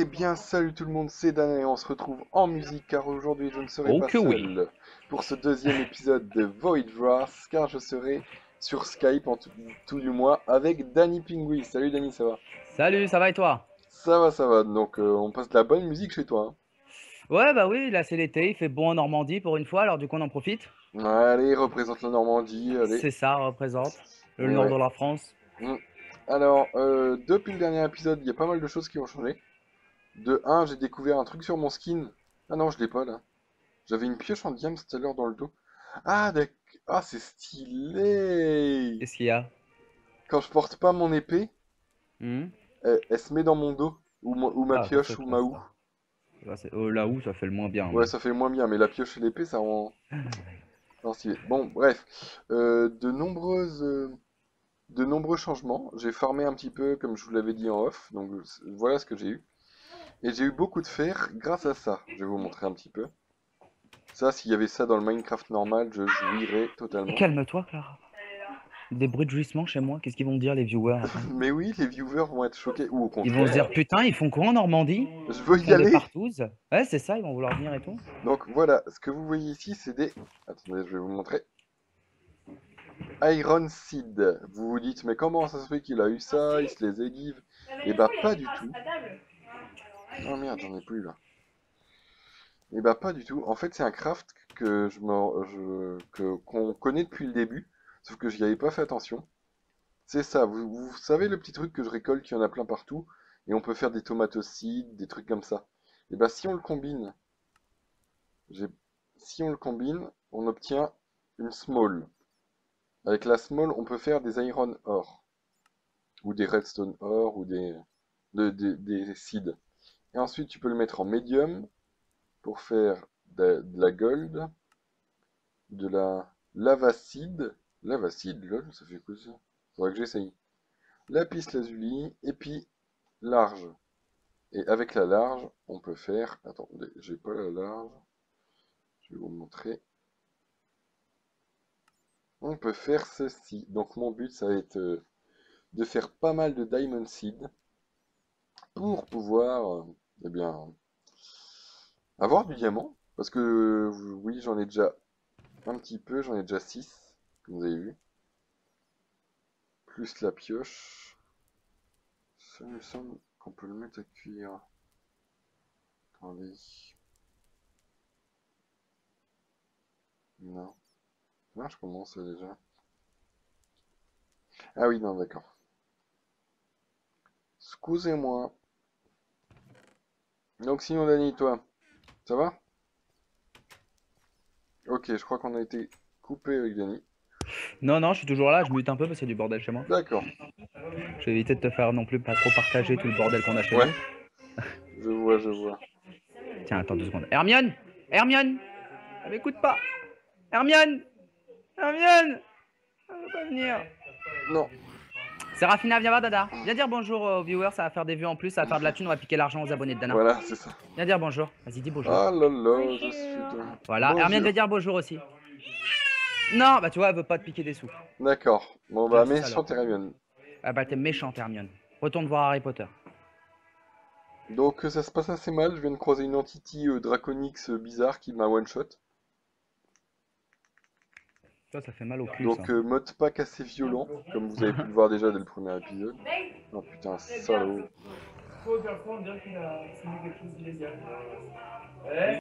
bien, salut tout le monde, c'est Dan et on se retrouve en musique car aujourd'hui je ne serai Oh pas que oui. seul pour ce deuxième épisode de Void Wrath car je serai sur Skype en tout du mois avec Danny Pingui. Salut Danny, ça va? Salut, ça va et toi? Ça va, donc on passe de la bonne musique chez toi. Ouais, bah oui, là c'est l'été, il fait bon en Normandie pour une fois, alors du coup on en profite. Hein. Allez, représente la Normandie, allez. C'est ça, représente le Et nord ouais. de la France. Mm. Alors, depuis le dernier épisode, il y a pas mal de choses qui ont changé. De un, j'ai découvert un truc sur mon skin. Ah non, je l'ai pas là. J'avais une pioche en diams tout à l'heure dans le dos. Ah, d'accord. Ah, c'est stylé. Qu'est-ce qu'il y a? Quand je porte pas mon épée, Hmm. elle se met dans mon dos. Ou ma Ah, ça c'est pioche, ou ma classe houe. ça. Là où ça fait le moins bien, Ouais, mais. ça fait moins bien, mais la pioche et l'épée, ça rend stylé. Bon, bref. De nombreux changements. J'ai farmé un petit peu, comme je vous l'avais dit en off. Donc, voilà ce que j'ai eu. Et j'ai eu beaucoup de fer grâce à ça. Je vais vous montrer un petit peu. Ça, s'il y avait ça dans le Minecraft normal, je jouirais totalement. Calme-toi, Clara. Des bruits de jouissement chez moi, qu'est-ce qu'ils vont me dire les viewers après? Mais oui, les viewers vont être choqués. Ou au Ils vont se contraire, dire putain, ils font quoi en Normandie? je veux Ils y font des aller. partouzes. Ouais, c'est ça, ils vont vouloir venir et tout. Donc voilà, ce que vous voyez ici, c'est des... Attendez, je vais vous montrer. Iron Seed. Vous vous dites, mais comment ça se fait qu'il a eu ça? Il se les égive. Eh bah pas du tout. Oh merde, j'en ai plus là. Eh bah pas du tout. En fait, c'est un craft que qu'on connaît depuis le début. Sauf que j'y avais pas fait attention. C'est ça, vous savez le petit truc que je récolte, il y en a plein partout. Et on peut faire des tomato seeds, des trucs comme ça. Et bah si on le combine, j'ai- si on le combine, on obtient une small. Avec la small, on peut faire des iron ore, ou des redstone ore, ou des seeds. Et ensuite, tu peux le mettre en medium pour faire de la gold, de la lava seed. Lava seed, lol, ça fait quoi ça? Faudrait que j'essaye. Lapis lazuli, et puis large. Et avec la large, on peut faire... Attendez, j'ai pas la large. Je vais vous montrer. On peut faire ceci. Donc mon but, ça va être de faire pas mal de diamond seed pour pouvoir, eh bien, avoir du diamant. Parce que, oui, j'en ai déjà un petit peu, j'en ai déjà 6 comme vous avez vu. Plus la pioche. Ça me semble qu'on peut le mettre à cuire. Attendez. Non. Ah, je commence déjà. Ah oui, non, d'accord. Excusez-moi. Donc sinon, Dani, toi, ça va? Ok, je crois qu'on a été coupé avec Dani. Non, non, je suis toujours là, je mute un peu parce qu'il y a du bordel chez moi. D'accord. Je vais éviter de te faire non plus pas trop partager tout le bordel qu'on a chez Ouais, nous. je vois, je vois. Tiens, attends 2 secondes. Hermione! Hermione! Elle m'écoute pas! Hermione! Hermione! Elle veut pas venir. Non. Séraphina, viens voir, Dada. Viens dire bonjour aux viewers, ça va faire des vues en plus, ça va faire de la thune, on va piquer l'argent aux abonnés de Dana. Voilà, c'est ça. Viens dire bonjour. Vas-y, dis bonjour. Ah là là, je suis de... Voilà, Hermione Bonjour. va dire bonjour aussi. Non, bah tu vois, elle veut pas te piquer des sous. D'accord. Bon bah, La salope. méchante Hermione. Ah bah t'es méchante, Hermione. Retourne voir Harry Potter. Donc ça se passe assez mal, je viens de croiser une entity Draconix bizarre qui m'a one-shot. Ça fait mal au cul, ça. Donc mode pack assez violent, comme vous avez pu le voir déjà dès le premier épisode. Oh putain, salaud.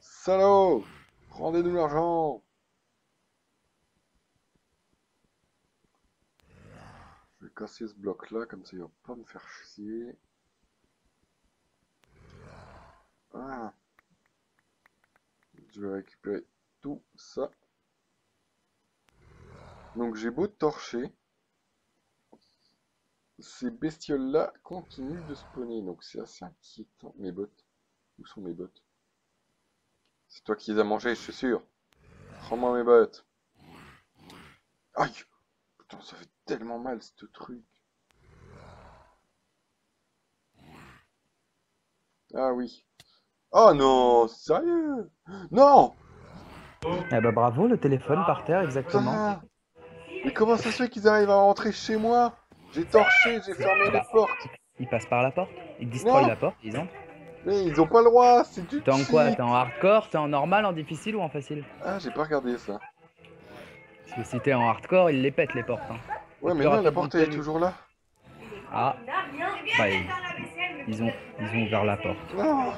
Salaud! Rendez-nous l'argent! Je vais casser ce bloc là, comme ça il va pas me faire chier. Ah. Je vais récupérer tout ça. Donc j'ai beau torcher, ces bestioles là continuent de spawner, donc c'est assez inquiétant. Mes bottes, où sont mes bottes? C'est toi qui les as mangées, je suis sûr. Rends-moi mes bottes. Aïe! Putain, ça fait tellement mal ce truc. Ah oui. Oh non, sérieux? Non! Eh bah bravo, le téléphone par terre, exactement. Putain! Mais comment ça se fait qu'ils arrivent à rentrer chez moi? J'ai torché, j'ai fermé les Bah, portes. il passe par la porte, il destroy Non! la porte, ils entrent. Mais ils ont pas le droit, c'est du T'es en quoi? cheat. T'es en hardcore? T'es en normal, en difficile ou en facile? Ah, j'ai pas regardé ça. Parce que si t'es en hardcore, ils les pètent les portes. Hein. Ouais, C'est mais plus non, la rapidement porte que elle est prévu. toujours là. Ah, bah, ils ont ouvert la porte. Non,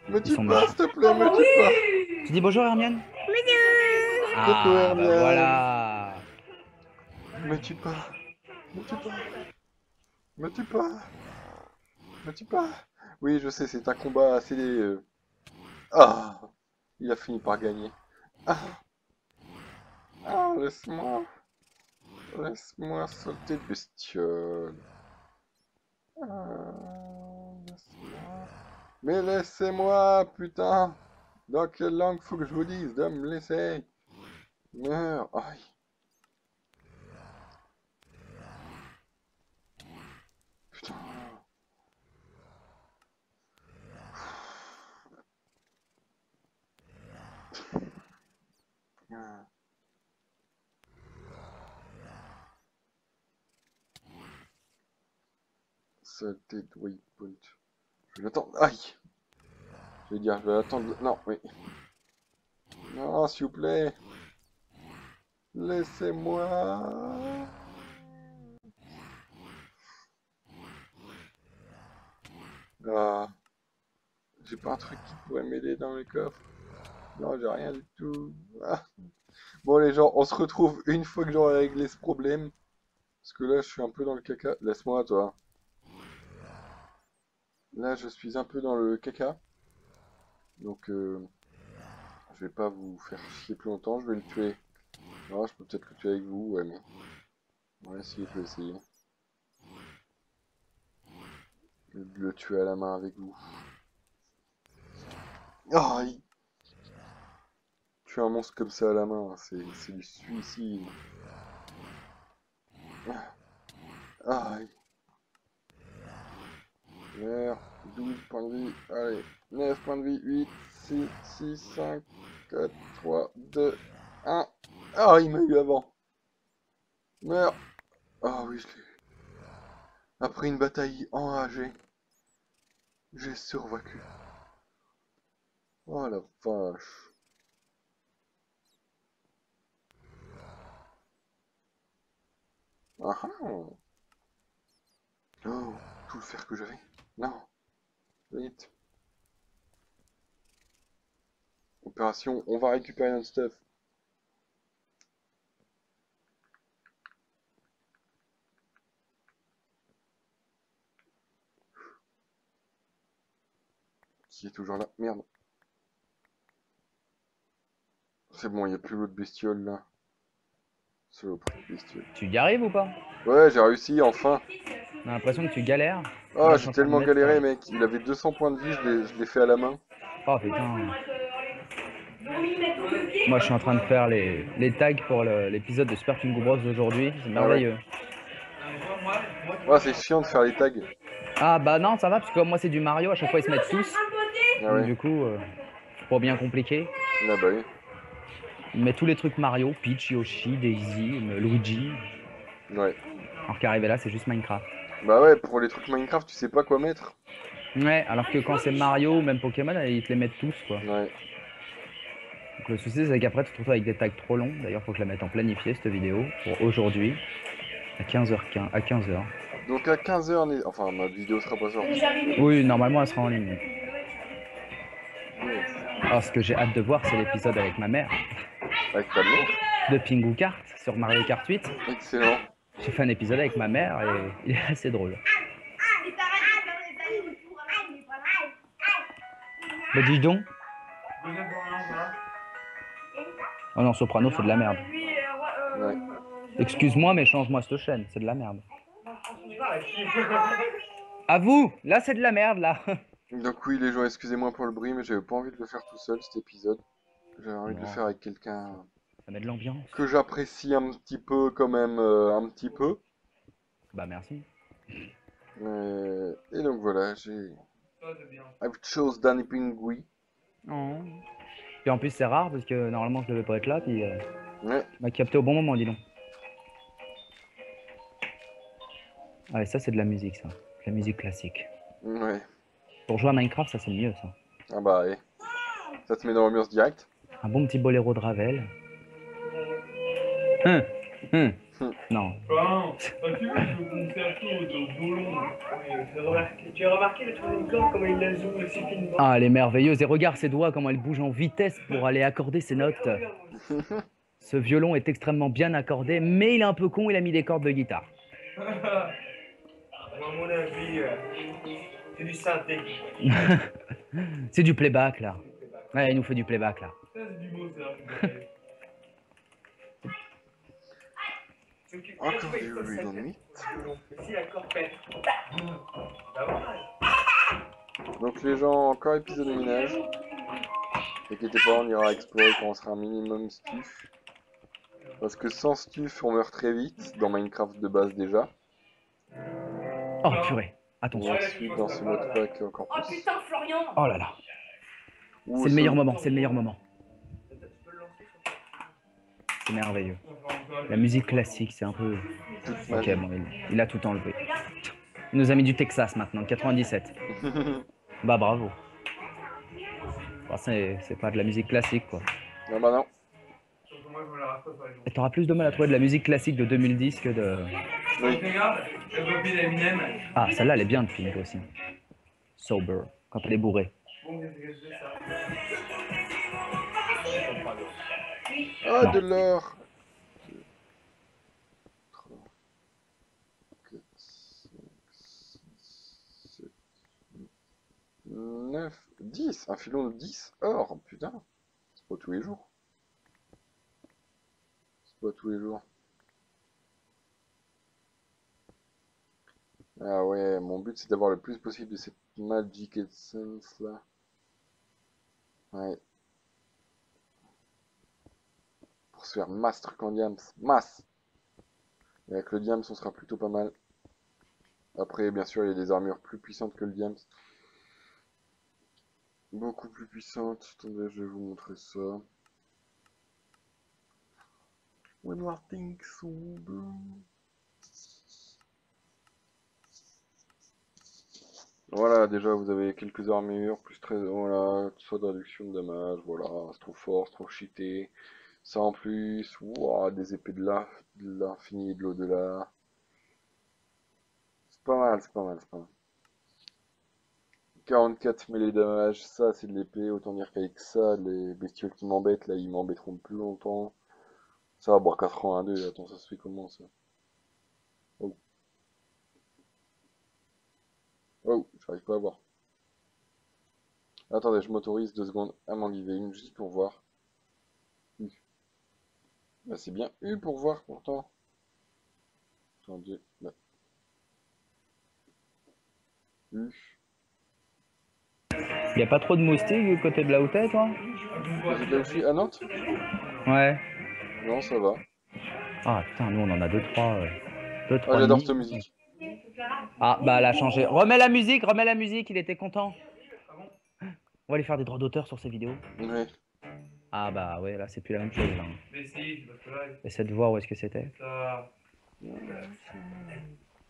me Ils tue sont pas, méchants. s'il te plaît, me tue pas. Tu dis bonjour Hermione? Coucou Ah, bah Hermione. voilà. Me tue pas, me tue pas, me tue pas, me tue pas. Oui, je sais, c'est un combat assez... Ah, il a fini par gagner. Ah, ah, laisse-moi. Laisse-moi sauter de bestiole. Laisse-moi. Mais laissez-moi, putain. Dans quelle langue faut que je vous dise de me laisser? Meurs. Aïe. Putain. Ah. Saleté de waypoint. Je vais l'attendre. Aïe. Je vais dire, je vais attendre. Non, oui. Non, s'il vous plaît. Laissez-moi. Ah. J'ai pas un truc qui pourrait m'aider dans le coffre. Non, j'ai rien du tout. Ah. Bon, les gens, on se retrouve une fois que j'aurai réglé ce problème. Parce que là, je suis un peu dans le caca. Laisse-moi, toi. Là, je suis un peu dans le caca. Donc, je vais pas vous faire chier plus longtemps. Je vais le tuer. Alors, je peux peut-être le tuer avec vous. Ouais, mais... Ouais, si, je vais essayer. De le tuer à la main avec vous. Oh, tuer un monstre comme ça à la main, c'est du suicide. Ah, merde. 12 points de vie. Allez, 9 points de vie. 8, 6, 5, 4, 3, 2, 1. Ah, il m'a eu avant. Merde. Ah oui, je l'ai eu. Après une bataille enragée, j'ai survécu. Oh la vache. Ah ah. Oh, tout le fer que j'avais. Non, vite. Opération, on va récupérer notre stuff. Qui est toujours là? Merde. C'est bon, il n'y a plus l'autre bestiole là. Saloperie de bestiole. Tu y arrives ou pas? Ouais, j'ai réussi, enfin. J'ai l'impression que tu galères. Ah, Là, je suis j'ai en train de tellement mettre. galéré, mec. Il avait 200 points de vie, je l'ai fait à la main. Oh putain. Moi, je suis en train de faire les tags pour l'épisode de Super Pingu Bros d'aujourd'hui. C'est Ah ouais. merveilleux. Ouais, c'est chiant de faire les tags. Ah bah non, ça va, parce que comme moi, c'est du Mario, à chaque fois, ils se mettent tous. Ah Donc ouais. du coup, pas bien compliqué. Ah bah oui. Ils mettent tous les trucs Mario, Peach, Yoshi, Daisy, Luigi. Ouais. Alors qu'arrivé là, c'est juste Minecraft. Bah ouais, pour les trucs Minecraft, tu sais pas quoi mettre. Ouais, alors que quand c'est Mario ou même Pokémon, ils te les mettent tous, quoi. Ouais. Donc le souci, c'est qu'après, tu te retrouves avec des tags trop longs. D'ailleurs, faut que je la mette en planifié, cette vidéo, pour aujourd'hui, à 15h15, à 15h. Donc à 15h, enfin, ma vidéo sera pas sortie. Oui, normalement, elle sera en ligne. Yes. Alors, ce que j'ai hâte de voir, c'est l'épisode avec ma mère Avec ta mère. de Pingu Kart sur Mario Kart 8. Excellent. J'ai fait un épisode avec ma mère et il est assez drôle. Bah dis donc. Oh non, Soprano, c'est de la merde. Ouais. Excuse-moi, mais change-moi cette chaîne, c'est de la merde. À vous, là c'est de la merde, là. Donc oui, les gens, excusez-moi pour le bruit, mais j'avais pas envie de le faire tout seul, cet épisode. J'avais envie de le Non. faire avec quelqu'un Ça met de l'ambiance. que j'apprécie un petit peu, quand même, un petit peu. Bah merci. Et donc voilà, I've chose Danny Pingui. Oh. Puis en plus c'est rare parce que normalement je devais pas être là, puis Ouais. tu m'as capté au bon moment, dis donc. Ah et ça c'est de la musique, ça. De la musique classique. Ouais. Pour jouer à Minecraft, ça c'est mieux ça. Ah bah, ouais. Ça te met dans l'ambiance directe. Un bon petit boléro de Ravel. Hum, hum. Hum. Non. Enfin, tu veux le concerto de violon. Tu as remarqué le troisième corde, comment il la joue aussi finement. Ah, elle est merveilleuse. Et regarde ses doigts, comment elle bouge en vitesse pour aller accorder ses notes. Ce violon est extrêmement bien accordé, mais il est un peu con, il a mis des cordes de guitare. À mon avis, c'est du synthé. C'est du playback là. Ouais, il nous fait du playback là. Ça, c'est du beau, ça. Encore du Regan Meat. Si la corde pète. Donc les gens, encore épisode de ménage. T'inquiètez pas, on ira explorer quand on sera un minimum stuff. Parce que sans stuff, on meurt très vite, dans Minecraft de base déjà. Oh purée, Et attention. ensuite, dans ce mode pack, encore Oh plus. putain, Florian! Oh là là. Ou C'est le meilleur ce- moment, c'est le meilleur moment. C'est merveilleux. La musique classique, c'est un peu... toute Ok, magie. bon, il a tout enlevé. Il nous a mis du Texas maintenant, 97. Bah bravo. Bon, c'est pas de la musique classique quoi. Non bah non. Et t'auras plus de mal à trouver de la musique classique de 2010 que de... Oui. Regarde, la copie d'Eminem. Ah, celle-là, elle est bien de Pink aussi. Sober, quand elle est bourrée. Bon, qu'est-ce que c'est ça? Ah, Non. de l'or. 9, 10, un filon de 10 or, putain. C'est pas tous les jours. C'est pas tous les jours. Ah ouais, mon but c'est d'avoir le plus possible de cette Magic Essence là. Ouais. Pour se faire master qu'en diams. Masse! Et avec le diams on sera plutôt pas mal. Après, bien sûr, il y a des armures plus puissantes que le diams. Beaucoup plus puissantes. Attendez, je vais vous montrer ça. When you think so blue. Voilà, déjà vous avez quelques armures, plus 13, voilà, soit de réduction de dommages, voilà, c'est trop fort, c'est trop cheaté. Ça en plus, ouah, des épées de l'infini et de l'au-delà. C'est pas mal, c'est pas mal, c'est pas mal. 44 mêlées damage, ça c'est de l'épée, autant dire qu'avec ça, les bestioles qui m'embêtent, là, ils m'embêteront plus longtemps. Ça, bon, 82, attends, ça se fait comment ça? Oh, oh, j'arrive pas à voir. Attendez, je m'autorise 2 secondes à m'enlever une juste pour voir. Bah, c'est bien U pour voir pourtant. Attendez, bah. U. Y a pas trop de moustiques du côté de là où t'es, toi? C'est là où je suis à Nantes? Ouais. Non, ça va. Ah putain, nous on en a deux, trois Ah, nids. j'adore cette musique. Ah bah elle a changé. Remets la musique, il était content. On va lui faire des droits d'auteur sur ses vidéos. Ouais. Ah bah ouais, là c'est plus la même chose là. Mais si, parce que là, Essaie de voir où est-ce que c'était. ça.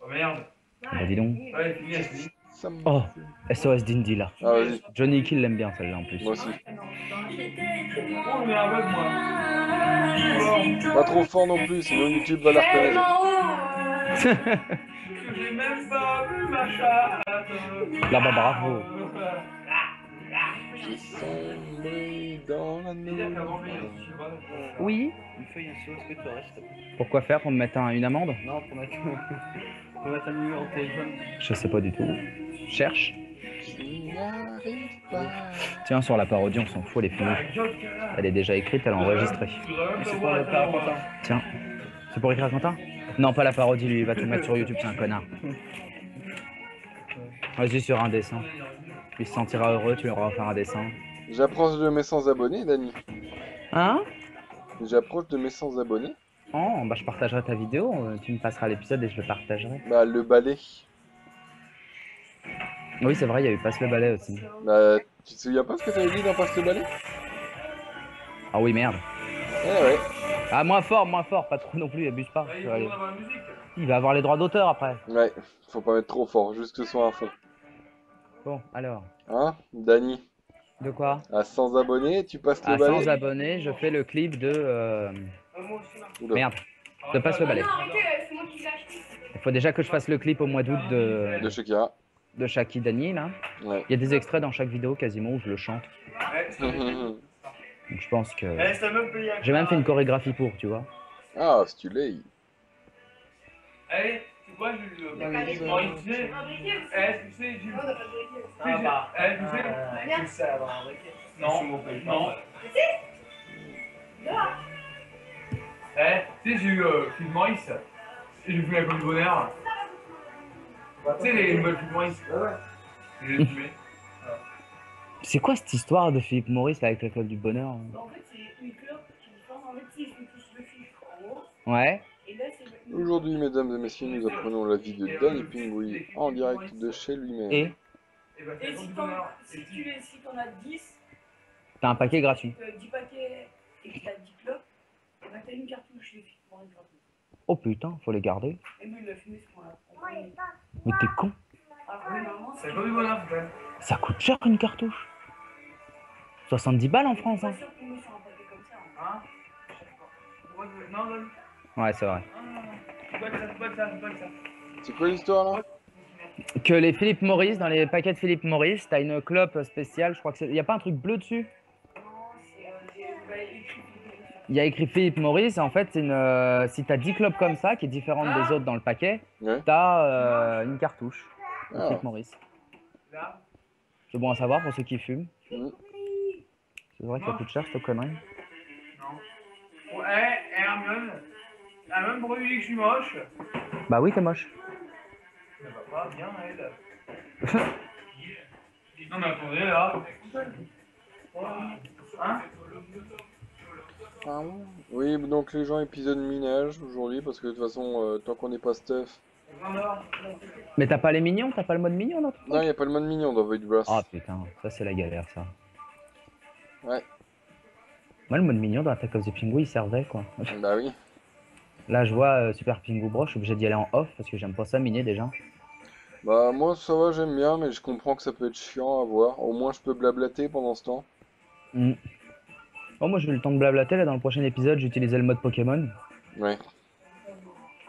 Oh merde. Bah dis donc. Ouais, fini, elle finit. Ça me Oh, fait- SOS d'Indy là. Ah, vas-y, Johnny Kill l'aime bien celle-là en plus. moi aussi. Oh, mais un bug, moi. Pas trop fort non plus, sinon YouTube va la reconnaître. J'ai même pas vu ma chatte. Là bah bravo. J'ai sombré dans la C'est-à-dire qu'avant, nuit. je sais pas. Oui. Une feuille, un seau, est-ce que tu aurais, s'il te plaît? Pourquoi faire pour me mettre une amende? Non, pour mettre, pour mettre un numéro de téléphone. Je sais pas du tout. Cherche. Je n'y arrive pas. Tiens, sur la parodie, on s'en fout, elle est finie. Elle est déjà écrite, elle est enregistrée. Mais c'est pour le père Quentin. Tiens. C'est pour écrire Quentin? Non, pas la parodie, lui, il va tout mettre sur YouTube, c'est un connard. Vas-y sur un dessin. Il se sentira heureux, tu lui auras offert un dessin. J'approche de mes 100 abonnés, Dani. Hein? J'approche de mes 100 abonnés. Oh, bah je partagerai ta vidéo, tu me passeras l'épisode et je le partagerai. Bah, le balai. Oui, c'est vrai, il y a eu Passe le balai aussi. Bah, tu te souviens pas ce que t'avais dit dans Passe le balai? Ah oui, merde. Eh ouais. Ah, moins fort, pas trop non plus, abuse pas. Il faut avoir la musique. Il va avoir les droits d'auteur après. Ouais, faut pas mettre trop fort, juste que ce soit un fond. Bon, alors, Hein, Dany, de quoi? à 100 abonnés, tu passes le À 100 balai? abonnés, je fais le clip de... Moi aussi, là. Oula. Merde, de Passe le balai. Non, arrêtez, c'est moi qui l'ai acheté. Il faut déjà que je fasse le clip au mois d'août De Shakira. de Shaki Dany, là. Ouais. Il y a des extraits dans chaque vidéo quasiment où je le chante. Donc je pense que... C'est un même pays. J'ai même fait une chorégraphie pour, tu vois. Ah, stylé. Allez, c'est quoi, Jules? Maurice, tu sais? Tu sais, Jules? Ah bah. Tu sais? Tu sais avoir un briquet. Non, non. Tu sais, j'ai eu Philippe Maurice. Et j'ai vu la Côte du Bonheur. Tu sais, les nouvelles Philippe Maurice. Je les ai fumées. C'est quoi cette histoire de Philippe Maurice là, avec la Club du Bonheur? En fait, c'est une clope qui forme en fait, si je touche le fil en haut, Ouais. et là, c'est le. Aujourd'hui, mesdames et messieurs, nous apprenons la vie de Dany Pingui en direct de chez lui-même. Et Et bah, c'est Et la Côte si du t'en Bonheur. si t'en as 10, t'as un paquet gratuit. 10 paquets et que t'as 10 clopes, et bah t'as une cartouche, les filles, pour une gratuite. Oh putain, faut les garder. Et lui, il l'a fumé ce qu'on a. Mais t'es con. Alors, oui, normalement, C'est la Côte du Bonheur, c'est quand même. Ça coûte cher une cartouche. 70 balles en je France, suis hein. pas sûr qu'on met sur un paquet comme ça. Hein? Non, non, non, Ouais, c'est vrai. c'est pas que ça, c'est pas que ça, c'est pas que ça. C'est quoi l'histoire là? Que les Philippe Maurice, dans les paquets de Philippe Maurice, t'as une clope spéciale, je crois que c'est... Y a pas un truc bleu dessus? Non, c'est écrit. Il y a écrit Philippe Maurice, et en fait, c'est une, si t'as 10 clopes comme ça, qui est différente des autres dans le paquet, Ouais. t'as une cartouche de Ah. Philippe Maurice. Là. C'est bon à savoir pour ceux qui fument. Mm. C'est vrai que ça coûte cher cette connerie. Non. Oh, Hermione, elle a même bruit que je suis moche. Bah oui, t'es moche. Elle va pas bien, elle. Non, mais attendez, là. Hein? Ah bon. Oui, donc les gens épisode minage aujourd'hui parce que de toute façon, tant qu'on n'est pas stuff. Mais t'as pas les mignons? T'as pas le mode mignon dans ton Non, il n'y a pas le mode mignon dans Void Brass. Oh putain, ça c'est la galère ça. Ouais. Moi le mode mignon dans Attack of the Penguin il servait quoi. Bah oui. Là je vois Super Pingu Bros, je suis obligé d'y aller en off parce que j'aime pas ça miner déjà. Bah moi ça va, j'aime bien, mais je comprends que ça peut être chiant à voir. Au moins je peux blablater pendant ce temps. Mm. Bon moi j'ai eu le temps de blablater là dans le prochain épisode j'utilisais le mode Pokémon. Ouais.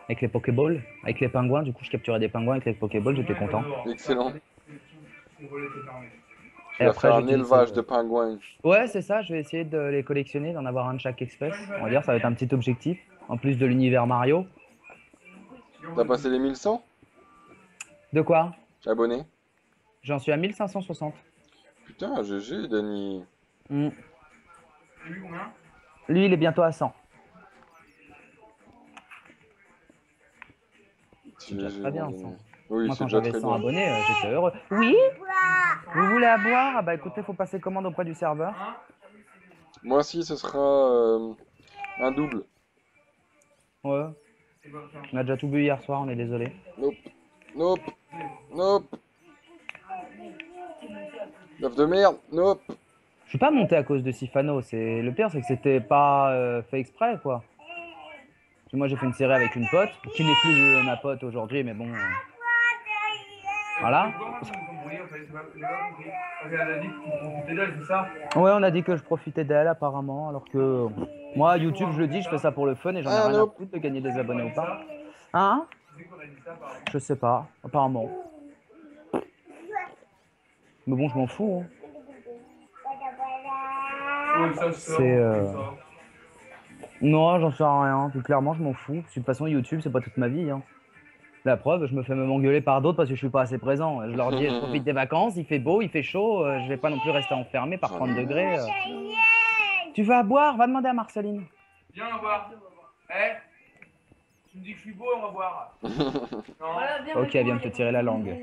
Avec les Pokéballs, avec les pingouins, du coup je capturais des pingouins avec les Pokéballs, j'étais content. Excellent. Tu Et vas après, faire un j'utilise, élevage de pingouins. Ouais c'est ça, je vais essayer de les collectionner, d'en avoir un de chaque espèce. On va dire ça va être un petit objectif, en plus de l'univers Mario. T'as passé les 1100 De quoi? abonnés? J'en suis à 1560. Putain, GG, Dany. Mm. J'ai vu combien? Lui il est bientôt à 100. C'est déjà GG, très bien, mon ça. Dany. Oui, Moi c'est quand déjà j'avais très 100 bien. abonnés, j'étais heureux. Oui? Vous voulez à boire? Ah bah écoutez, faut passer commande auprès du serveur. Hein? Moi aussi, ce sera un double. Ouais. C'est pas ça. On a déjà tout bu hier soir, on est désolé. Nope. Nope. Nope. L'œuf de merde. Nope. Je suis pas monté à cause de Sifano, c'est le pire c'est que c'était pas fait exprès quoi. Parce que moi j'ai fait une série avec une pote, qui n'est plus ma pote aujourd'hui, mais bon. Voilà. Elle a dit que tu profitais d'elle, c'est ça? Ouais, on a dit que je profitais d'elle apparemment, alors que moi YouTube je le dis, je fais ça pour le fun et j'en ai Ah, rien à nope. foutre de gagner des abonnés ou pas. Hein? Je sais pas, apparemment. Mais bon, je m'en fous. Hein. C'est, Non, j'en sais rien. Puis clairement, je m'en fous. Parce que de toute façon, YouTube, c'est pas toute ma vie. Hein. La preuve, je me fais même engueuler par d'autres parce que je suis pas assez présent. Je leur dis, je profite des vacances, il fait beau, il fait chaud, je vais pas non plus rester enfermé par 30 degrés. Tu vas boire? Va demander à Marceline. Viens, on va voir. Tu me dis que je suis beau, on va voir. Non, Ok, elle vient de te tirer la langue.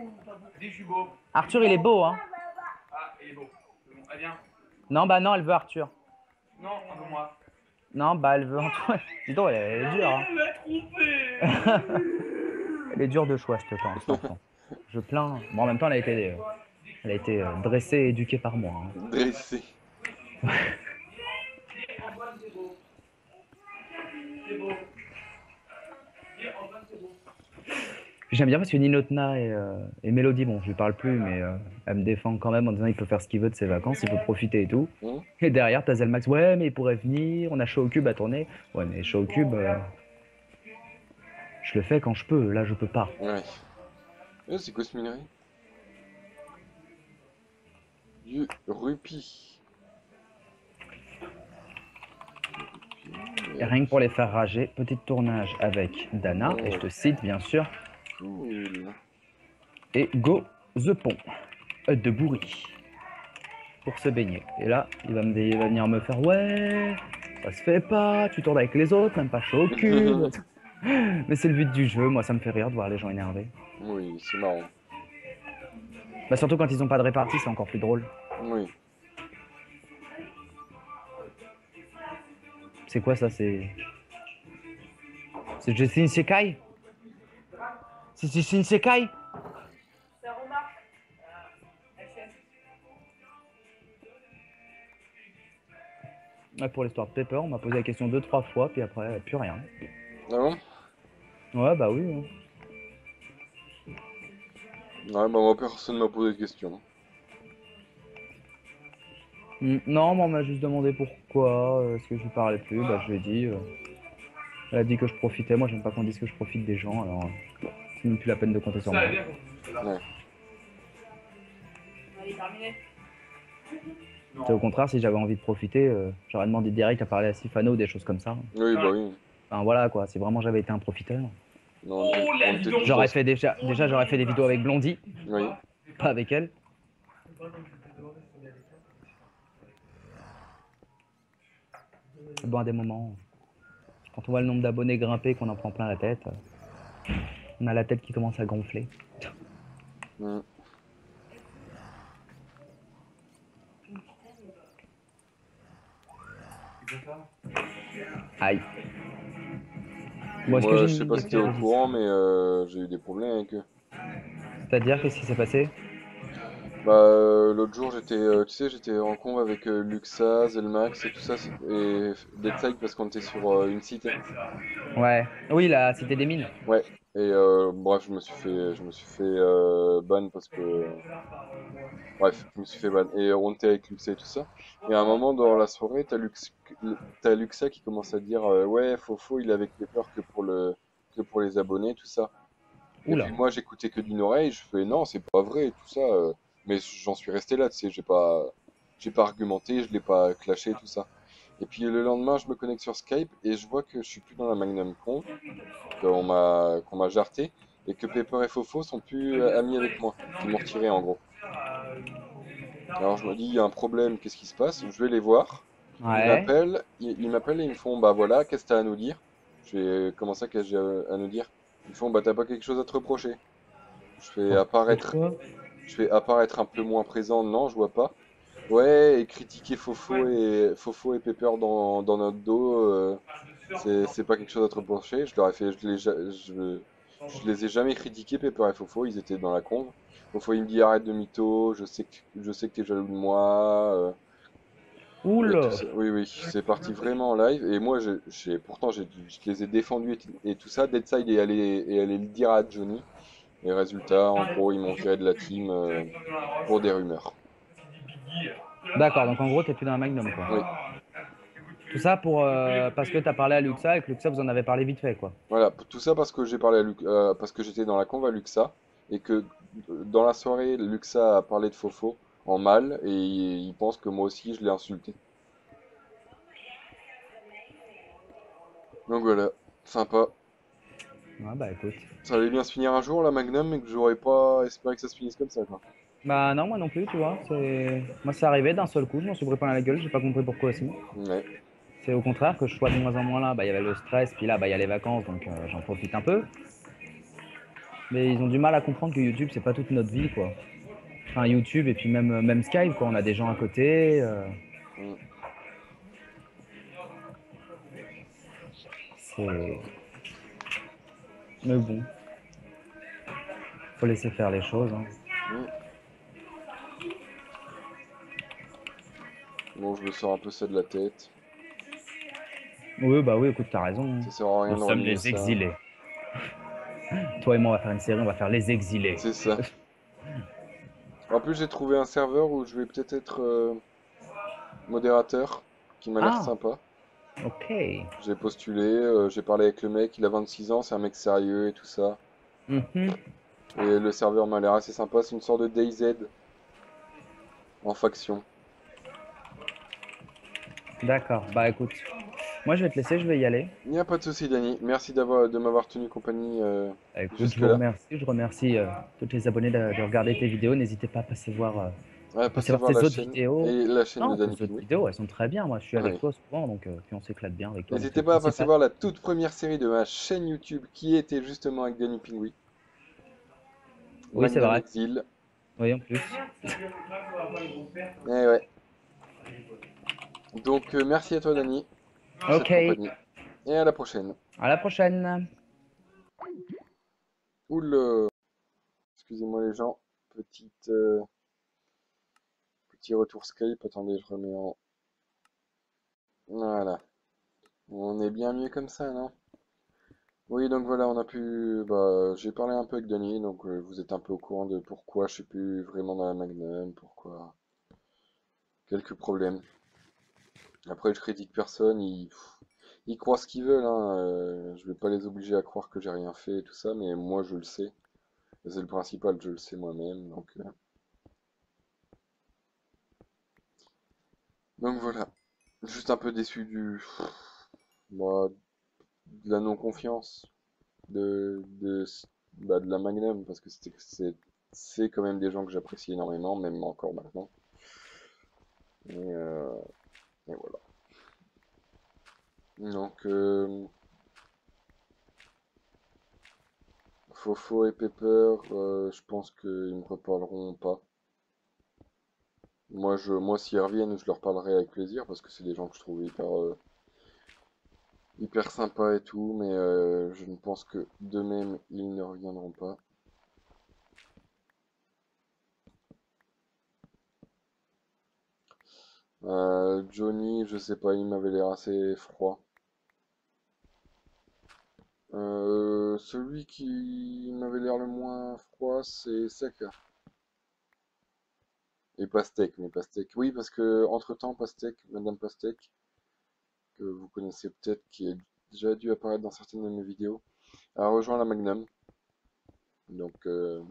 dis que je suis beau. Arthur, il est beau, hein? Ah, il est beau. C'est bon, viens. Non, bah non, elle veut Arthur. Non, un peu moi. Non, bah elle veut Antoine. Dis donc, elle est dure. Hein. Elle m'a trompé. Elle est dure de choix, cette enfant. Je plains. Bon, en même temps, elle a été dressée et éduquée par moi. Hein. Dressé. Antoine, c'est beau. C'est beau. Dis, Antoine, c'est beau. J'aime bien parce que Ninotna et Mélodie, bon, je lui parle plus, mais elle me défend quand même en disant il peut faire ce qu'il veut de ses vacances, il peut profiter et tout. Hum. Et derrière, t'as Zelmax, ouais, mais il pourrait venir, on a Show au Cube à tourner. Ouais, mais Show au Cube, je le fais quand je peux, là je peux pas. Ouais. C'est quoi ce minerai? Du rupie. Et rien que pour les faire rager, petit tournage avec Dana, et je te cite bien sûr, Cool. et Go the Pont de Bourri pour se baigner. Et là, il va venir me faire ouais, ça se fait pas, tu tournes avec les autres, même pas chaud au cul. Mais c'est le but du jeu, moi ça me fait rire de voir les gens énervés. Oui, c'est marrant. Bah surtout quand ils ont pas de répartie, c'est encore plus drôle. Oui. C'est quoi ça? C'est Justin Sekai? C'est Justin Sekai? Ça remarque. Ouais, pour l'histoire de Pepper, on m'a posé la question 2-3 fois, puis après, plus rien. Ah bon? Ouais, bah oui. Hein. Ouais, bah moi personne m'a posé de questions. Non, mais on m'a juste demandé pourquoi, est-ce que je lui parlais plus, bah je lui ai dit. Elle a dit que je profitais, moi j'aime pas qu'on dise que je profite des gens, alors c'est même plus la peine de compter sur Ça moi. va bien qu'on fasse ça. Ouais. Allez, terminé. C'est au contraire, si j'avais envie de profiter, j'aurais demandé direct à parler à Sifano ou des choses comme ça. Oui, bah oui. Enfin voilà quoi, si vraiment j'avais été un profiteur. Non, Oh, la on était vidange. tous J'aurais dans- fait déjà j'aurais fait des vidéos avec Blondie, Oui. pas avec elle. Bon, à des moments, quand on voit le nombre d'abonnés grimper, qu'on en prend plein la tête, on a la tête qui commence à gonfler. Mm. C'est quoi Aïe. Et Bon, est-ce que moi, j'ai je sais une pas idée si t'es au précise? courant, mais j'ai eu des problèmes avec eux. C'est-à-dire, qu'est-ce qui s'est passé? Bah, l'autre jour, j'étais, tu sais, j'étais en conv avec Luxa, Zelmax et tout ça, et Deadside parce qu'on était sur une cité. Ouais. Oui, la Cité des Mines. Ouais. Et bref, je me suis fait ban parce que, bref, je me suis fait ban. Et on était avec Luxa et tout ça. Et à un moment dans la soirée, t'as Luxa qui commence à dire, ouais, Fofo, il est avec Pepper que pour les abonnés, tout ça. Et Oula. puis moi, j'écoutais que d'une oreille, je fais non, c'est pas vrai, tout ça. Mais j'en suis resté là, tu sais, j'ai pas argumenté, je l'ai pas clashé, tout ça. Et puis le lendemain, je me connecte sur Skype et je vois que je suis plus dans la Magnum Con, qu'on m'a jarté, et que Pepper et Fofo sont plus amis avec moi, qui m'ont retiré en gros. Alors je me dis, il y a un problème, qu'est-ce qui se passe? Je vais les voir. Ouais. Ils m'appellent et ils me font, bah voilà, qu'est-ce que t'as à nous dire? Je fais, comment ça, qu'est-ce que j'ai à nous dire? Ils me font, bah t'as pas quelque chose à te reprocher? Je fais apparaître, Pourquoi? je fais apparaître un peu moins présent, non, je vois pas. Ouais, et critiquer Fofo et Pepper dans notre dos, c'est pas quelque chose à te reprocher. Je leur ai fait, je les ai jamais critiqués, Pepper et Fofo, ils étaient dans la conve. Fofo, il me dit arrête de mytho, je sais que t'es jaloux de moi. Et tout Oula. ça. Oui, oui, c'est parti vraiment en live. Et moi, pourtant, je les ai défendus et tout ça. Deadside est allé le dire à Johnny. Et résultat, en gros, ils m'ont viré de la team pour des rumeurs. D'accord, donc en gros, t'es plus dans la Magnum, quoi. Oui, Tout ça pour parce que t'as parlé à Luxa et que Luxa vous en avez parlé vite fait, quoi. voilà. Tout ça parce que j'ai parlé à parce que j'étais dans la conva Luxa et que dans la soirée, Luxa a parlé de Fofo en mal et il pense que moi aussi je l'ai insulté. Donc voilà, sympa. Ouais, bah écoute. Ça allait bien se finir un jour la Magnum, mais que j'aurais pas espéré que ça se finisse comme ça, quoi. Bah non, moi non plus, tu vois. Moi, c'est arrivé d'un seul coup, je m'en suis pris plein la gueule, j'ai pas compris pourquoi aussi. Ouais. C'est au contraire que je sois de moins en moins là. Bah, il y avait le stress, puis là, bah, il y a les vacances, donc j'en profite un peu. Mais ils ont du mal à comprendre que YouTube, c'est pas toute notre vie, quoi. Enfin, YouTube et puis même Skype, quoi. On a des gens à côté. Mm. C'est. Mais bon. Faut laisser faire les choses. Hein. Mm. Bon, je me sors un peu ça de la tête. Oui, bah oui, écoute, t'as raison. Ça sert à rien Nous de sommes renier les ça. exilés. Toi et moi, on va faire une série, on va faire Les Exilés. C'est ça. En plus, j'ai trouvé un serveur où je vais peut-être être modérateur, qui m'a l'air Ah, sympa. ok. J'ai postulé, j'ai parlé avec le mec, il a 26 ans, c'est un mec sérieux et tout ça. Mhm. Et le serveur m'a l'air assez sympa, c'est une sorte de DayZ en faction. D'accord. Bah écoute, moi je vais te laisser, je vais y aller. Il n'y a pas de souci, Dany. Merci de m'avoir tenu compagnie Bah, écoute, je vous jusque-là. remercie. Je remercie tous les abonnés de regarder tes vidéos. N'hésitez pas Ouais, à passer passez voir voir la ces autres chaîne vidéos. et la chaîne de Non, Dany tes autres Pingui. vidéos, elles sont très bien. Moi, je suis avec Ouais. toi souvent, donc puis on s'éclate bien avec toi, donc c'est N'hésitez le pas à passer principal. voir la toute première série de ma chaîne YouTube qui était justement avec Dany Pingui. Oui, c'est Magnum vrai. Exil. Oui, en plus. Eh ouais. Donc merci à toi, Dany, pour cette Ok. compagnie. Et à la prochaine. À la prochaine. Oula. Excusez-moi les gens. Petit retour Skype. Attendez, je remets en... Voilà. On est bien mieux comme ça, non? Oui, donc voilà, on a pu... Bah, j'ai parlé un peu avec Denis, donc vous êtes un peu au courant de pourquoi je suis plus vraiment dans la Magnum, pourquoi... Quelques problèmes. Après, je critique personne, ils croient ce qu'ils veulent, hein. Je vais pas les obliger à croire que j'ai rien fait et tout ça, mais moi je le sais. Et c'est le principal, je le sais moi-même, donc voilà. Juste un peu déçu bah, de la non-confiance de la Magnum, parce que c'est quand même des gens que j'apprécie énormément, même encore maintenant. Et, euh, et voilà. Donc, Fofo et Pepper, je pense qu'ils me reparleront pas. Moi, s'ils reviennent, je leur parlerai avec plaisir, parce que c'est des gens que je trouve hyper sympas et tout, mais je ne pense que d'eux-mêmes, ils ne reviendront pas. Johnny, je sais pas, il m'avait l'air assez froid. Celui qui m'avait l'air le moins froid, c'est Saka. Et Pastèque, mais Pastèque. Oui, parce que entre-temps, Pastèque, Madame Pastèque, que vous connaissez peut-être, qui a déjà dû apparaître dans certaines de mes vidéos, a rejoint la Magnum. Donc, peu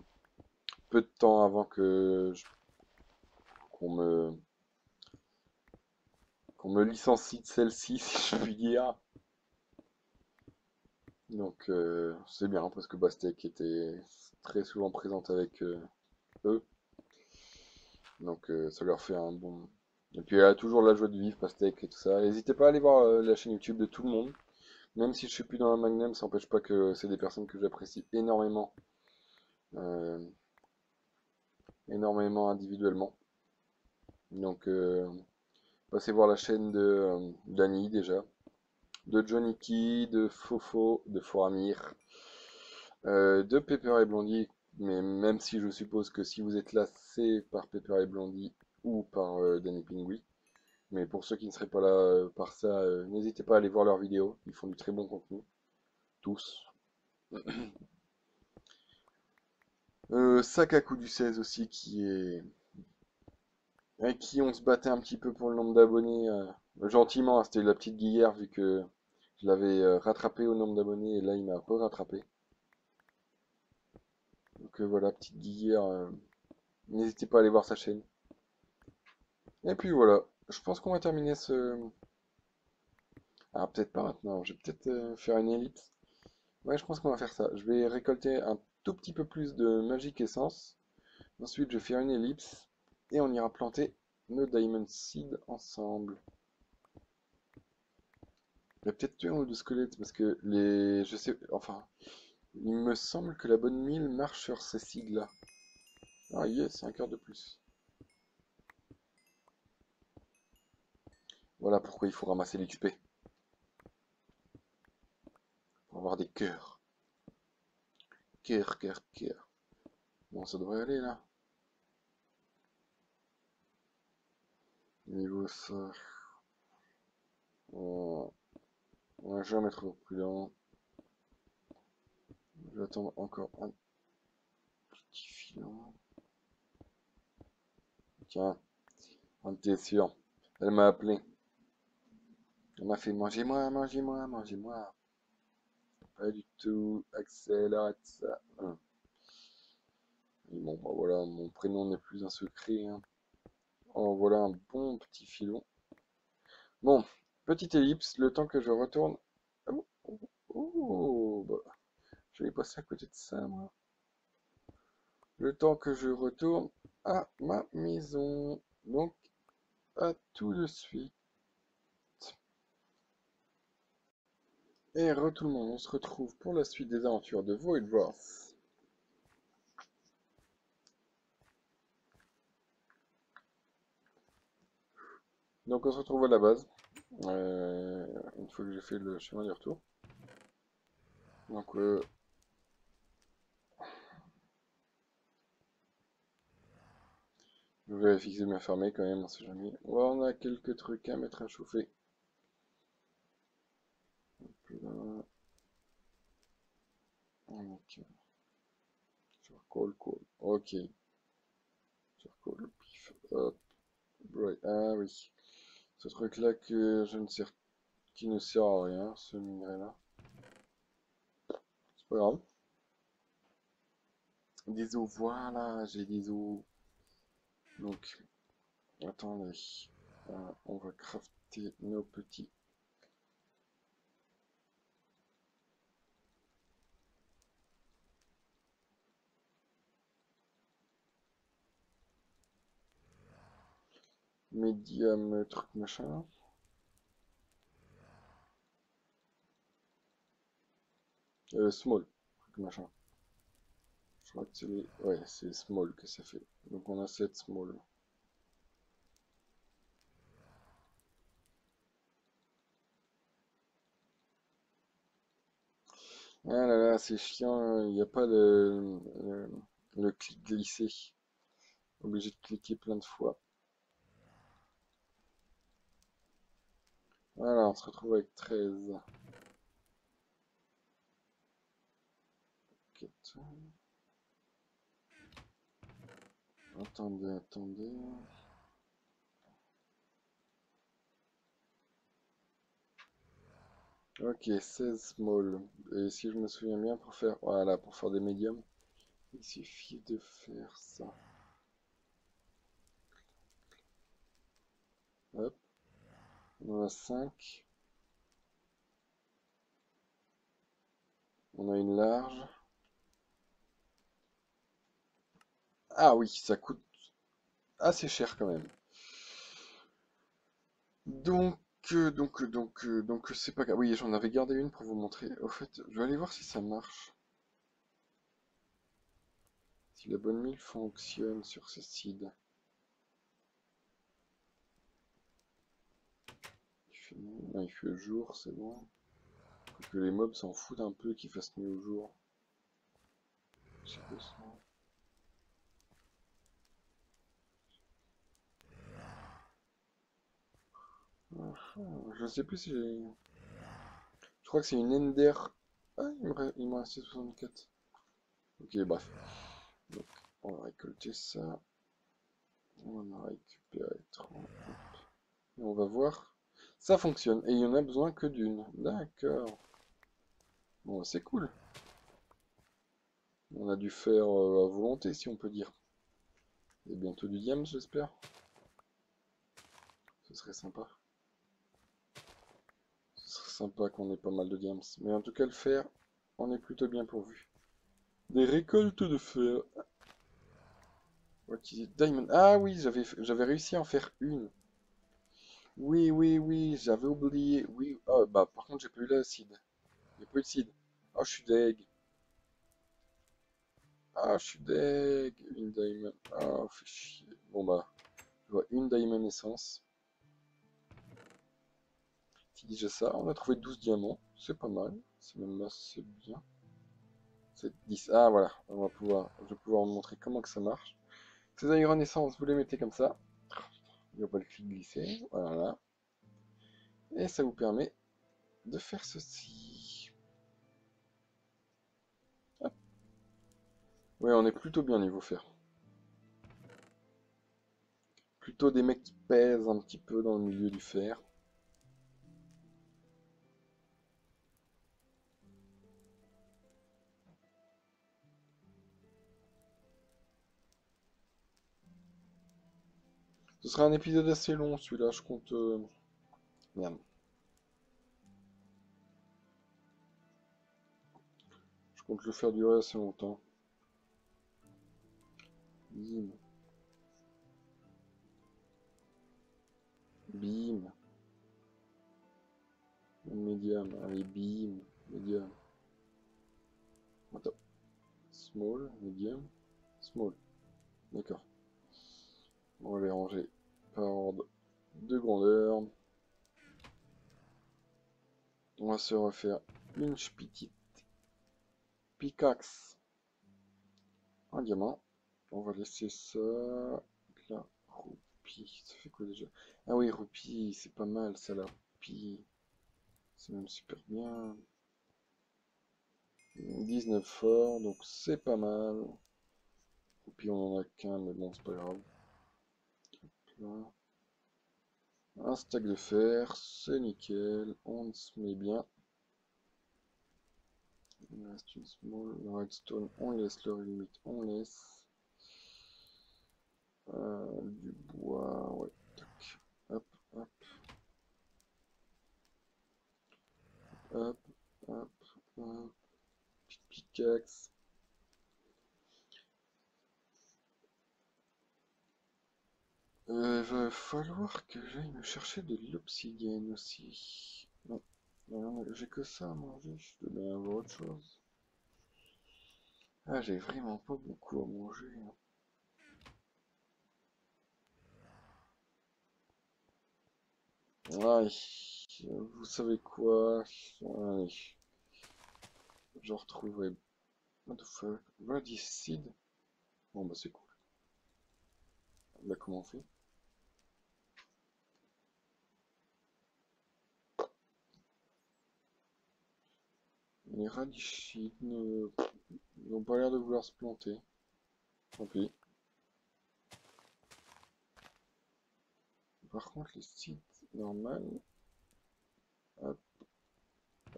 de temps avant qu'on me, qu'on me licencie de celle-ci, si je puis dire. Donc, c'est bien, parce que Pastèque était très souvent présente avec eux. Donc ça leur fait un bon... Et puis elle a toujours la joie de vivre, Pastèque et tout ça. N'hésitez pas à aller voir la chaîne YouTube de tout le monde. Même si je suis plus dans la Magnum, ça n'empêche pas que c'est des personnes que j'apprécie énormément. euh, énormément individuellement. Donc passez voir la chaîne de Dany déjà. De Johnny Key, de Fofo, de Foramir. De Pepper et Blondie. Mais même si je suppose que si vous êtes là, c'est par Pepper et Blondie ou par Dany Pingui. Mais pour ceux qui ne seraient pas là par ça, n'hésitez pas à aller voir leurs vidéos. Ils font du très bon contenu. Tous. Sakaku du 16 aussi, avec qui on se battait un petit peu pour le nombre d'abonnés. Gentiment, hein, c'était la petite guillière vu que je l'avais rattrapé au nombre d'abonnés et là il m'a re-rattrapé. Donc voilà, petite guillière. N'hésitez pas à aller voir sa chaîne. Et puis voilà, je pense qu'on va terminer ce... Ah peut-être pas maintenant, je vais peut-être faire une ellipse. Ouais, je pense qu'on va faire ça. Je vais récolter un tout petit peu plus de Magic Essence. Ensuite, je vais faire une ellipse. Et on ira planter nos Diamond Seed ensemble. Il y a peut-être un ou deux squelettes parce que les... Je sais... Enfin, il me semble que la bonne mine marche sur ces seeds-là. Ah yes, un cœur de plus. Voilà pourquoi il faut ramasser l'XP. Pour avoir des cœurs. Cœur. Bon, ça devrait aller là. Niveau ça. On va jamais trop prudent. Je vais attendre encore un petit filon. Tiens, on était sûr. Elle m'a appelé. Elle m'a fait mangez-moi, mangez-moi, mangez-moi. Pas du tout. Axel, arrête ça. Et bon, bah voilà, mon prénom n'est plus un secret. Hein. Oh, voilà un bon petit filon. Bon, petite ellipse, le temps que je retourne. Oh, oh, oh, bah, j'avais passé à côté de ça, moi. Le temps que je retourne à ma maison. Donc, à tout de suite. Et tout le monde, on se retrouve pour la suite des aventures de Void Wars. Donc on se retrouve à la base, une fois que j'ai fait le chemin du retour. Donc je vais vérifier bien fermé quand même, on sait jamais. On a quelques trucs à mettre à chauffer. Là. Donc, charcoal, coal, ok. Charcoal, pif, hop. Right. Ah oui. Ce truc là que je ne sers, qui ne sert à rien, ce minerai là. C'est pas grave. Des os, voilà, j'ai des os. Donc, attendez. On va crafter nos petits. Medium truc machin. Small truc machin. Je crois que c'est les... Ouais, c'est small que ça fait. Donc on a 7 small. Ah là là, c'est chiant, il n'y a pas le clic glissé. Obligé de cliquer plein de fois. Voilà, on se retrouve avec 13. Attendez, attendez. Ok, 16 small. Et si je me souviens bien, pour faire, voilà, pour faire des médiums, il suffit de faire ça. Hop. On a 5. On a une large. Ah oui, ça coûte assez cher quand même. Donc, c'est pas grave. Oui, j'en avais gardé une pour vous montrer. Au fait, je vais aller voir si ça marche. Si la bonne mille fonctionne sur ce seed. Non, il fait jour, c'est bon. Faut que les mobs s'en foutent un peu qu'ils fassent nuit au jour. C'est quoi ça? Je sais plus si j'ai... Je crois que c'est une Ender... Ah, il me reste 64. Ok, bref. Donc, on va récolter ça. On a récupéré 30. Et on va voir. Ça fonctionne. Et il y en a besoin que d'une. D'accord. Bon, c'est cool. On a dû faire à volonté, si on peut dire. Et bientôt du diamant, j'espère. Ce serait sympa. Ce serait sympa qu'on ait pas mal de diamants. Mais en tout cas, le fer, on est plutôt bien pourvu. Des récoltes de fer. What is it? Diamond. Ah oui, j'avais réussi à en faire une. Oui, oui, oui, j'avais oublié. Oui, ah, bah par contre, j'ai pas eu l'acide. J'ai pas eu de seed. Ah, je suis deg. Ah, je suis deg. Une diamond. Ah, fait chier. Bon bah, je vois une diamond essence. Qui dit déjà ça? On a trouvé 12 diamants. C'est pas mal. C'est même assez bien. C'est 10. Ah voilà, je vais pouvoir vous montrer comment que ça marche. Ces iron essence, vous les mettez comme ça. Il n'y a pas le clic glisser. Voilà. Et ça vous permet de faire ceci. Ouais, on est plutôt bien niveau fer. Plutôt des mecs qui pèsent un petit peu dans le milieu du fer. Ce sera un épisode assez long, celui-là, je compte... Merde. Je compte le faire durer assez longtemps. Bim. Bim. Medium. Allez, bim. Medium. Attends. Small, medium, small. D'accord. On va les ranger par ordre de grandeur. On va se refaire une petite pickaxe en diamant. On va laisser ça. La roupie. Ça fait quoi déjà? Ah oui, roupie, c'est pas mal ça, la roupie. C'est même super bien. 19 fort, donc c'est pas mal. Roupie, on en a qu'un, mais bon, c'est pas grave. Là. Un stack de fer, c'est nickel. On se met bien. Il reste une small. Le redstone, on laisse. Le limite, on laisse. Du bois, ouais. Tac. Hop, hop. Hop, hop, hop. Petite pickaxe. Va falloir que j'aille me chercher de l'obsidienne aussi. Non, non, j'ai que ça à manger. Je devais avoir autre chose. Ah, j'ai vraiment pas beaucoup à manger, hein. Ouais, vous savez quoi? Allez, je retrouverai. What the fuck? Ready seed? Bon, bah, c'est cool. Bah, comment on fait? Les radicchis n'ont pas l'air de vouloir se planter. Tant pis. Par contre, les seeds normales. Hop,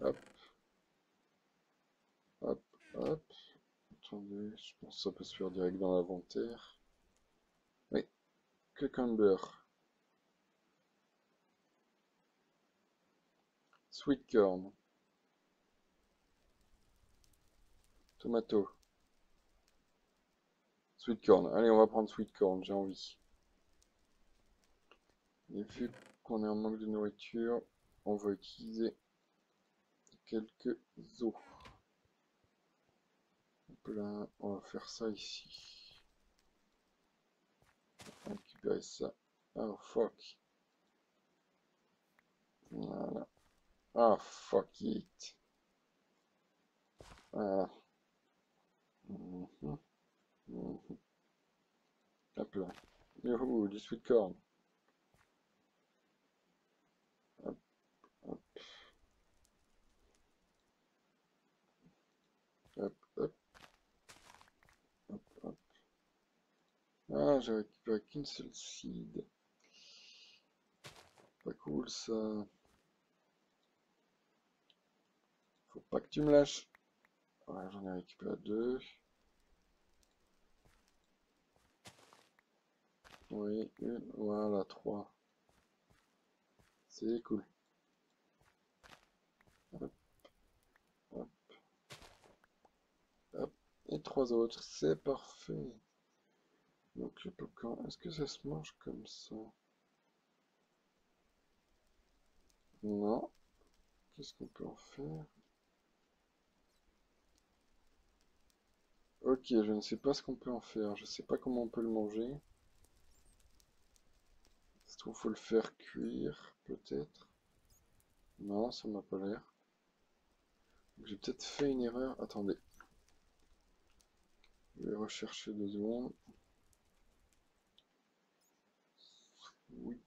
hop, hop, hop. Attendez, je pense que ça peut se faire direct dans l'inventaire. Oui, cucumber. Sweet corn. Tomato. Sweet corn. Allez, on va prendre sweet corn, j'ai envie. Et vu qu'on est en manque de nourriture, on va utiliser quelques os. Là, on va faire ça ici. Récupérer ça. Oh fuck. Voilà. Ah fuck it. Voilà. Mhm. Mhm. Hop là. Youhou, du sweet corn. Hop, hop, hop, hop, hop, hop. Ah, j'ai récupéré qu'une seule seed. Pas cool ça. Faut pas que tu me lâches. Ouais, j'en ai récupéré deux. Oui, une, voilà, trois. C'est cool. Hop, hop, hop. Et trois autres, c'est parfait. Donc le popcorn, est-ce que ça se mange comme ça? Non. Qu'est-ce qu'on peut en faire? Ok, je ne sais pas ce qu'on peut en faire. Je sais pas comment on peut le manger. Ça se trouve, faut le faire cuire, peut-être. Non, ça m'a pas l'air. J'ai peut-être fait une erreur. Attendez. Je vais rechercher 2 secondes. Oui,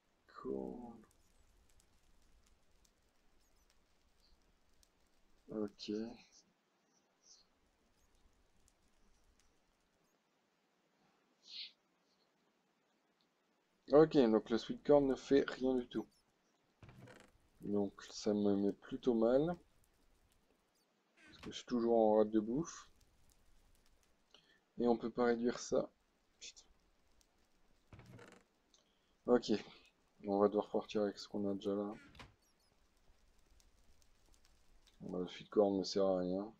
corn. Ok. Ok, donc le sweet corn ne fait rien du tout. Donc ça me met plutôt mal. Parce que je suis toujours en rate de bouffe. Et on peut pas réduire ça. Putain. Ok, on va devoir partir avec ce qu'on a déjà là. Bon, le sweet corn ne sert à rien.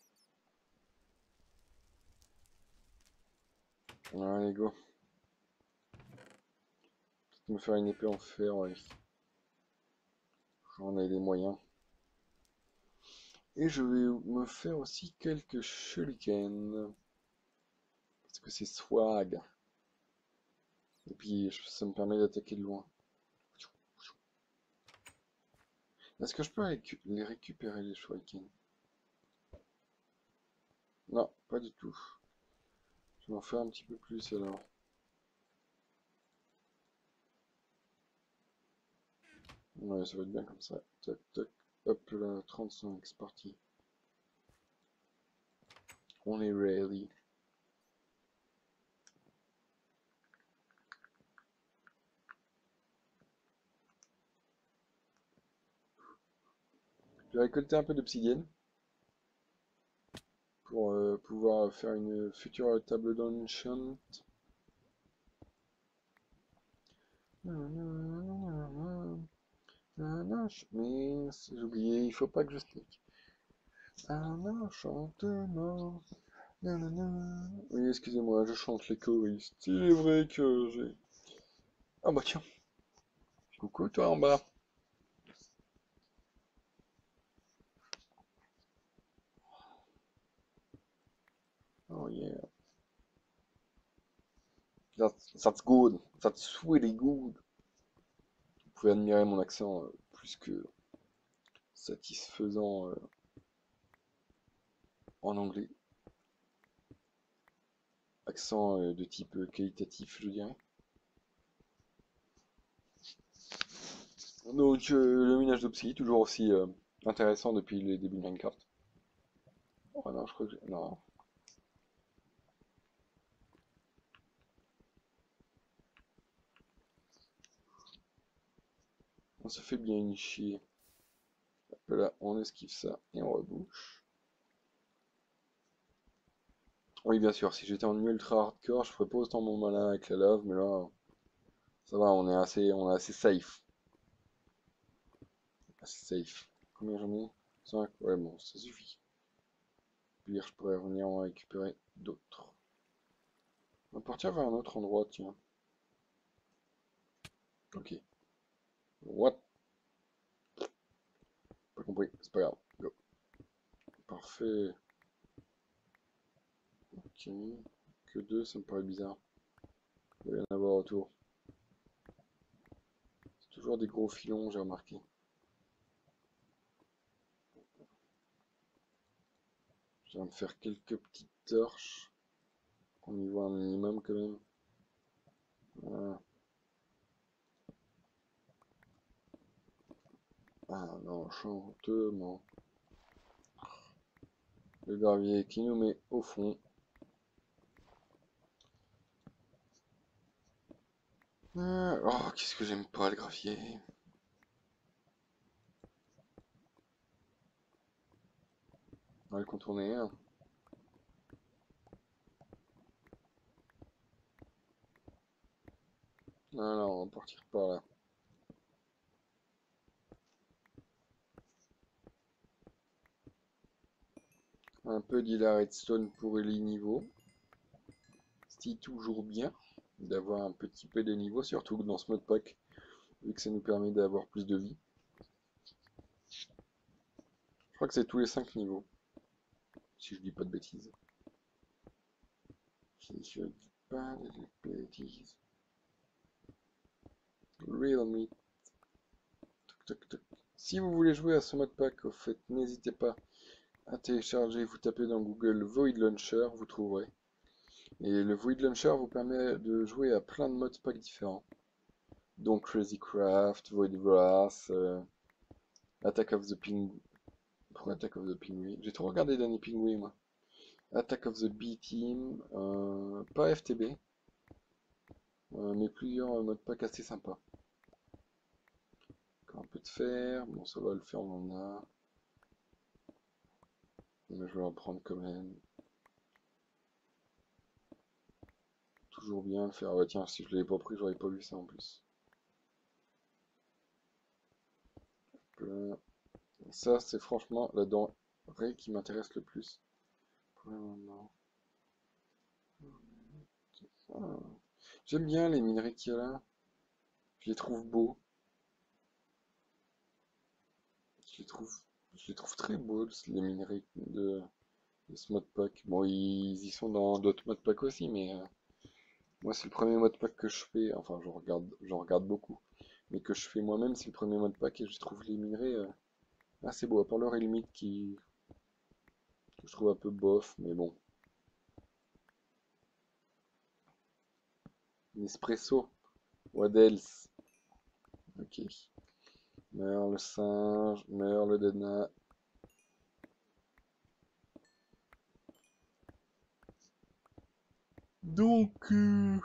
Allez, go. Peut-être me faire une épée en fer, ouais. J'en ai les moyens. Et je vais me faire aussi quelques shurikens. Parce que c'est swag. Et puis ça me permet d'attaquer de loin. Est-ce que je peux les récupérer les shurikens? Non, pas du tout. Je vais en faire un petit peu plus alors. Ouais, ça va être bien comme ça. Tac, tac. Hop là, 35, c'est parti. On est ready. Je vais récolter un peu d'obsidienne pour pouvoir faire une future table d'enchant. Mais j'ai oublié, il faut pas que je stick. Un enchantement. Oui, excusez-moi, je chante les choristes. Il est vrai que j'ai... Ah bah tiens, coucou toi en bas. Oh yeah. That's good. That's really good. Vous pouvez admirer mon accent plus que satisfaisant en anglais. Accent de type qualitatif, je dirais. Donc, le minage d'Opsy, toujours aussi intéressant depuis les débuts de Minecraft. Oh non, je crois que j'ai... Non. On se fait bien une chier. Hop là, on esquive ça et on rebouche. Oui, bien sûr, si j'étais en ultra hardcore, je ferais pas autant mon malin avec la lave, mais là, ça va, on est assez safe. Assez safe. Combien j'en ai? 5? Ouais, bon, ça suffit. Pire, je pourrais revenir en récupérer d'autres. On va partir vers un autre endroit, tiens. Ok. What? Pas compris, c'est pas grave. Go. Parfait. Ok. Que 2, ça me paraît bizarre. Il va y en avoir autour. C'est toujours des gros filons, j'ai remarqué. Je vais me faire quelques petites torches. Qu'on y voit un minimum quand même. Voilà. Ah non, enchantement. Le gravier qui nous met au fond. Oh, qu'est-ce que j'aime pas le gravier. On va le contourner. Hein. Alors, on va partir par là. Un peu de redstone pour les niveaux. C'est toujours bien d'avoir un petit peu de niveau, surtout dans ce mode pack, vu que ça nous permet d'avoir plus de vie. Je crois que c'est tous les 5 niveaux, si je dis pas de bêtises. Si je dis pas de bêtises. Real me. Toc, toc, toc. Si vous voulez jouer à ce mode pack, au fait, n'hésitez pas à télécharger, vous tapez dans Google Void Launcher, vous trouverez. Et le Void Launcher vous permet de jouer à plein de modes pack différents. Donc Crazy Craft, Void Wrath, Attack of the Penguin. Pourquoi Attack of the Penguin? J'ai trop regardé Danny Penguin moi. Attack of the B-Team, pas FTB. Mais plusieurs modpacks assez sympas. Encore un peu de fer. Bon, ça va le faire, on en a. Mais je vais en prendre quand même. Toujours bien le faire. Ah ouais, tiens, si je l'avais pas pris, j'aurais pas vu ça en plus. Là. Ça, c'est franchement la denrée qui m'intéresse le plus. Pour le moment. Ah. J'aime bien les minerais qu'il y a là. Je les trouve beaux. Je les trouve, je les trouve très beaux, les minerais de ce modpack. Bon, ils y sont dans d'autres modpacks aussi, mais moi, c'est le premier modpack que je fais. Enfin, j'en regarde beaucoup. Mais que je fais moi-même, c'est le premier modpack et je trouve les minerais assez beaux. À part leur limite que je trouve un peu bof, mais bon. Nespresso. What else? Ok. Meurt le singe, meurt le Dana. Donc, ah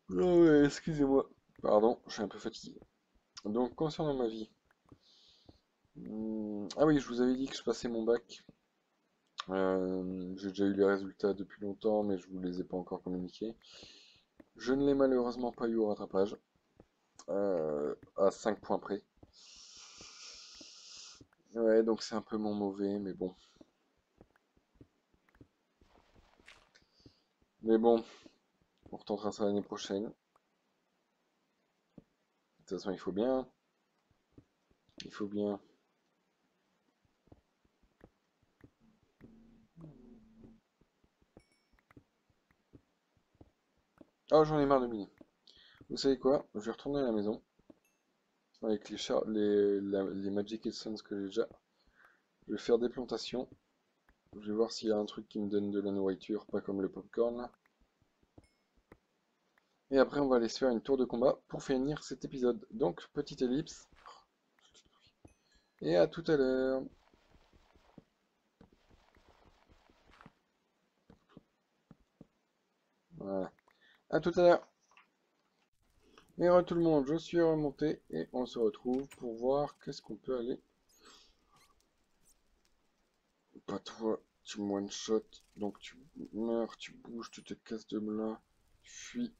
ouais, excusez-moi. Pardon, je suis un peu fatigué. Donc, concernant ma vie. Ah oui, je vous avais dit que je passais mon bac. J'ai déjà eu les résultats depuis longtemps, mais je vous les ai pas encore communiqués. Je ne l'ai malheureusement pas eu au rattrapage. À 5 points près. Ouais, donc c'est un peu mon mauvais, mais bon. Mais bon, on retentera ça l'année prochaine. De toute façon, il faut bien. Il faut bien. Oh, j'en ai marre de miner. Vous savez quoi? Je vais retourner à la maison. Avec les Magic Essence que j'ai déjà. Je vais faire des plantations. Je vais voir s'il y a un truc qui me donne de la nourriture, pas comme le popcorn là. Et après, on va aller se faire une tour de combat pour finir cet épisode. Donc, petite ellipse. Et à tout à l'heure. Voilà. À tout à l'heure. Et re tout le monde, je suis remonté et on se retrouve pour voir qu'est-ce qu'on peut aller. Pas toi, tu me one-shot, donc tu meurs, tu bouges, tu te casses de là, tu fuis.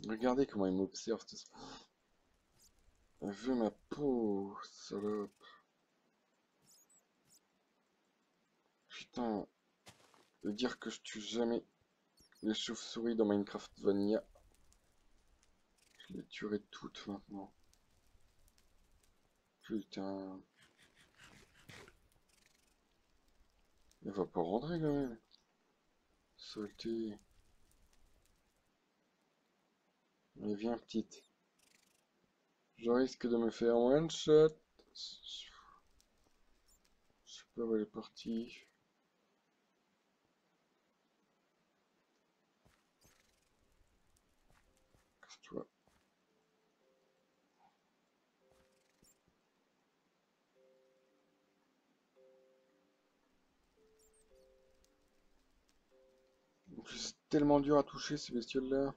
Regardez comment il m'observe. Elle veut ma peau, salope. Putain, de dire que je tue jamais les chauves-souris dans Minecraft Vanilla. Je les tuerai toutes maintenant. Putain. Elle va pas rentrer quand même. Saleté. Allez, viens petite. Je risque de me faire one shot. Je sais pas où elle est partie. Casse-toi. En plus, c'est tellement dur à toucher ces bestioles-là.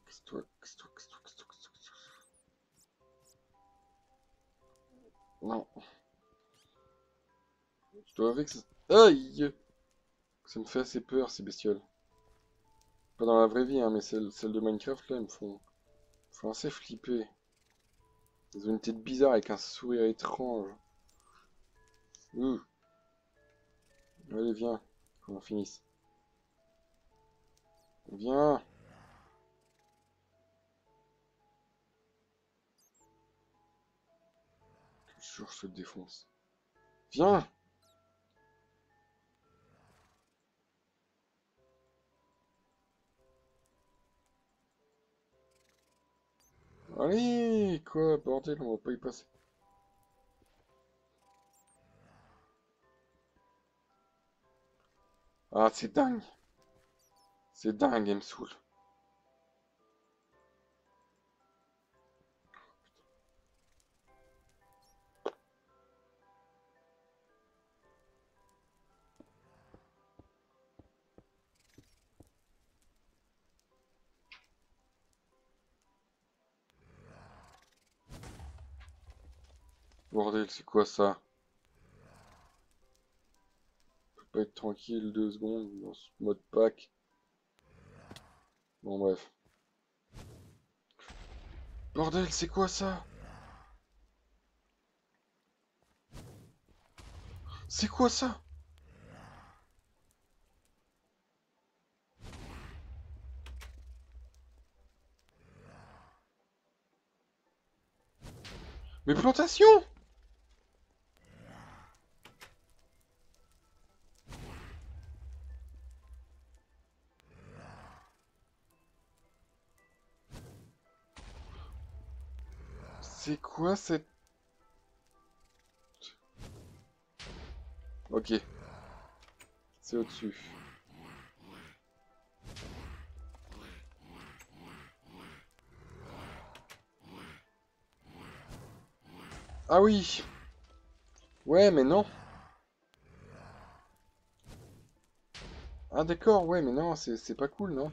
Casse-toi, casse-toi, casse-toi, casse-toi, casse-toi, casse-toi. Non. Je dois avouer que ça... Aïe! Ça me fait assez peur ces bestioles. Pas dans la vraie vie, hein, mais celles de Minecraft là, elles me font assez flipper. Ils ont une tête bizarre avec un sourire étrange. Ouh. Allez, viens, qu'on en finisse. Viens. Je jure, je te défonce. Viens. Allez, quoi, bordel, on va pas y passer. Ah, c'est dingue. C'est dingue, elle me saoule. Bordel, c'est quoi ça? Je peux pas être tranquille 2 secondes dans ce mode pack. Bon, bref. Bordel, c'est quoi ça? C'est quoi ça? Mes plantations! C'est quoi cette... Ok. C'est au-dessus. Ah oui! Ouais, mais non. Ah d'accord, ouais, mais non, c'est pas cool, non?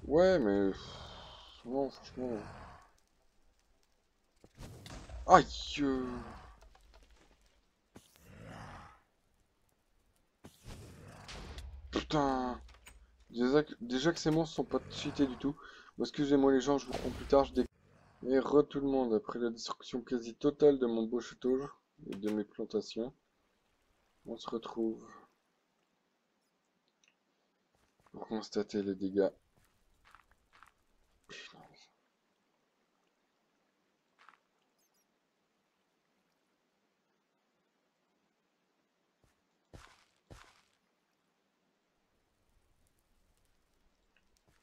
Ouais, mais... Non, franchement... Aïe! Putain! Déjà que ces monstres sont pas cheatés du tout. Bon, excusez-moi les gens, je vous reprends plus tard, je déconne. Et re tout le monde, après la destruction quasi totale de mon beau château et de mes plantations, on se retrouve pour constater les dégâts. Putain.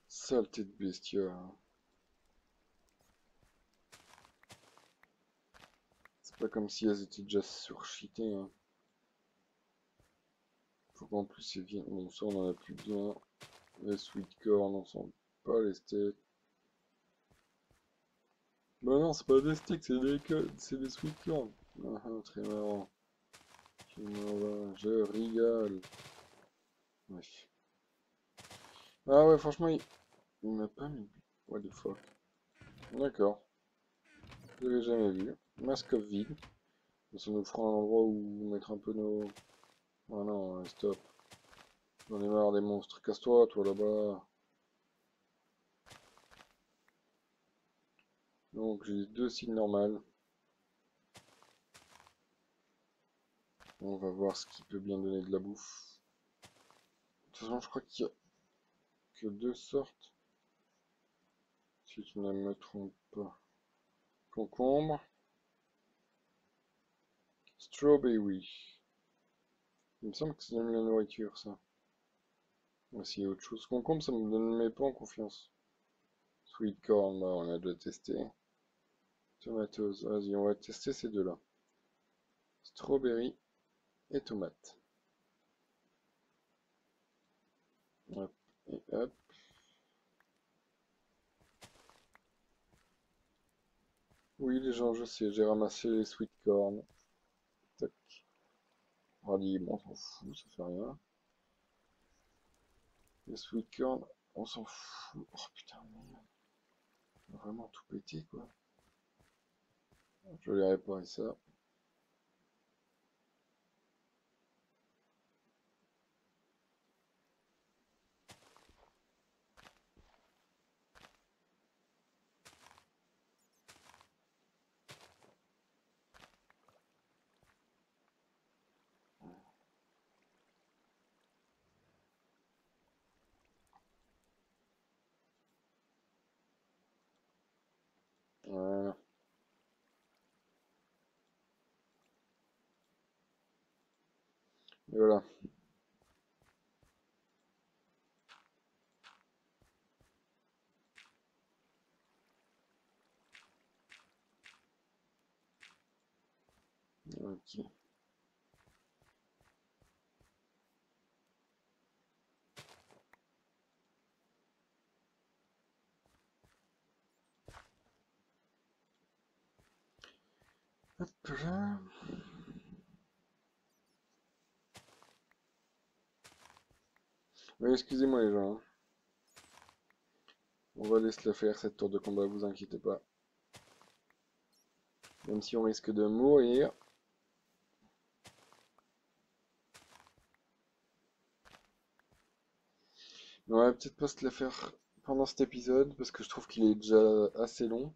Saleté de bestia. C'est pas comme si elles étaient déjà surcheatées, hein. Faut qu'en plus ils viennent. Bon, ça on en a plus besoin. Les sweet corn, on sent pas les steaks. Bah non, c'est pas des steaks, c'est des sweet corn. Ah, ah, très marrant. Je rigole. Wesh. Ah ouais, franchement, il m'a pas mis. What the fuck. D'accord. Je l'avais jamais vu. Masque of vide. Ça nous fera un endroit où mettre un peu nos... Ah non, stop. J'en ai marre des monstres. Casse-toi, toi, là-bas. Donc, j'ai 2 signes normales. On va voir ce qui peut bien donner de la bouffe. De toute façon, je crois qu'il y a que 2 sortes. Si je ne me trompe pas. Concombre. Strawberry. Il me semble que c'est même la nourriture, ça. Voici autre chose. Concombre, ça me donne mais pas en confiance. Sweet corn, bah, on a déjà testé. Tomatoes, vas-y, on va tester ces deux-là. Strawberry et tomate. Hop, et hop. Oui, les gens, je sais, j'ai ramassé les sweet corn. Tac. Radis, bon, on s'en fout, ça fait rien. Les sweet corn, on s'en fout. Oh putain, merde. On va vraiment tout péter, quoi. Je vais aller réparer ça. Voilà. Et voilà. Ok. Hop là. Oui, excusez-moi les gens, hein. On va laisser la faire cette tour de combat, vous inquiétez pas. Même si on risque de mourir. On va peut-être pas se la faire pendant cet épisode parce que je trouve qu'il est déjà assez long.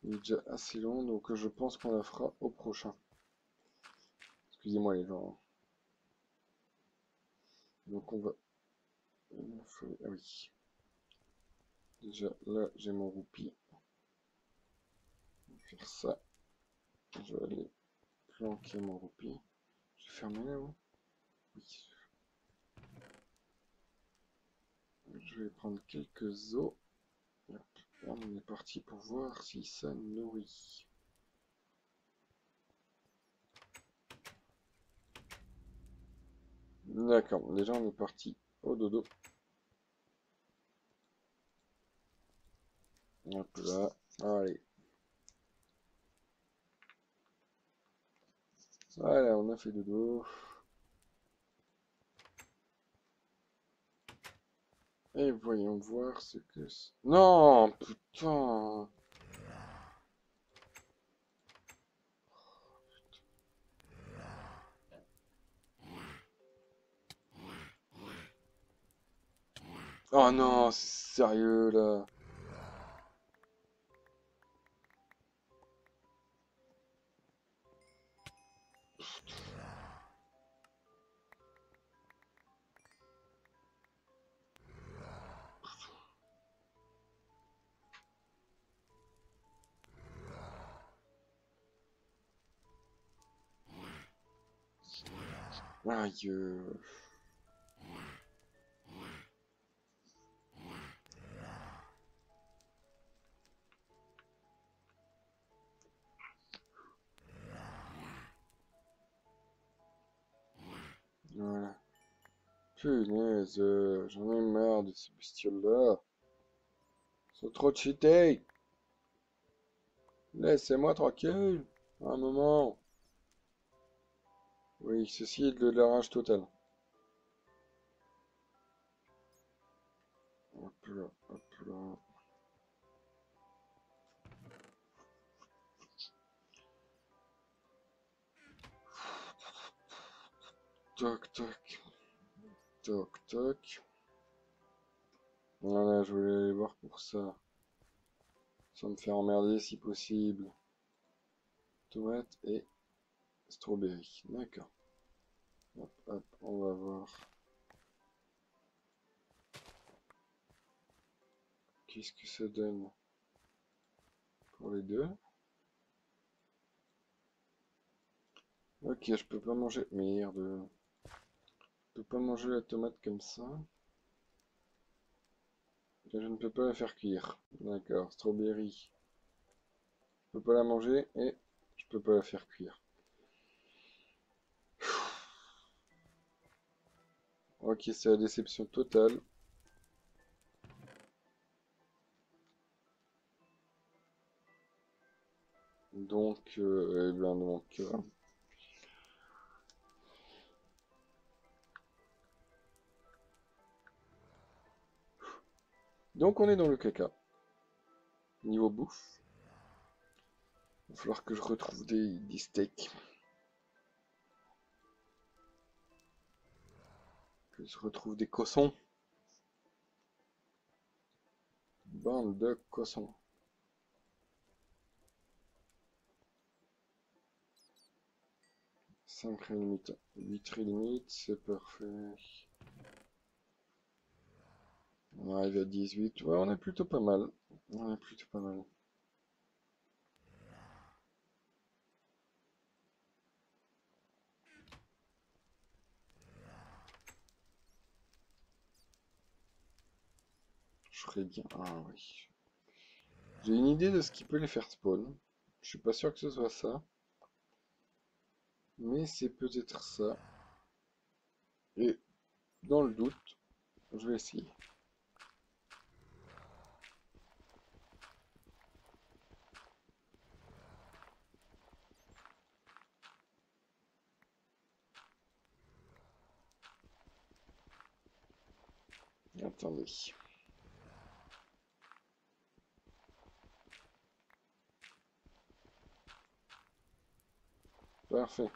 Il est déjà assez long, donc je pense qu'on la fera au prochain. Excusez-moi les gens. Donc on va... Ah oui. Déjà là j'ai mon roupie. Je vais faire ça. Je vais aller planquer mon roupie. Je vais fermer là-haut. Oui. Je vais prendre quelques os. Hop. On est parti pour voir si ça nourrit. D'accord, déjà on est parti au dodo. Hop là, allez. Voilà, on a fait dodo. Et voyons voir ce que c'est. Non, putain. Oh non, c'est sérieux là. Aïe. Voilà. Punaise, j'en ai marre de ces bestioles-là. Ils sont trop cheatés. Laissez-moi tranquille. Un moment. Oui, ceci est de la rage totale. Hop là, hop là. Toc, toc. Toc, toc. Voilà, je voulais aller voir pour ça. Sans me faire emmerder si possible. Tomate et strawberry. D'accord. Hop, hop, on va voir. Qu'est-ce que ça donne pour les deux? Ok, je peux pas manger. Merde. Je peux pas manger la tomate comme ça. Et je ne peux pas la faire cuire. D'accord, strawberry. Je peux pas la manger et je peux pas la faire cuire. Ok, c'est la déception totale. Donc, eh bien donc on est dans le caca. Niveau bouffe. Il va falloir que je retrouve des steaks. Que je retrouve des cossons. Bande de cossons. 5 limite, 8 limite, c'est parfait. On arrive à 18. Ouais, on est plutôt pas mal. On est plutôt pas mal. Je ferais bien. Ah oui. J'ai une idée de ce qui peut les faire spawn. Je suis pas sûr que ce soit ça. Mais c'est peut-être ça. Et dans le doute, je vais essayer. Attendez. Parfait.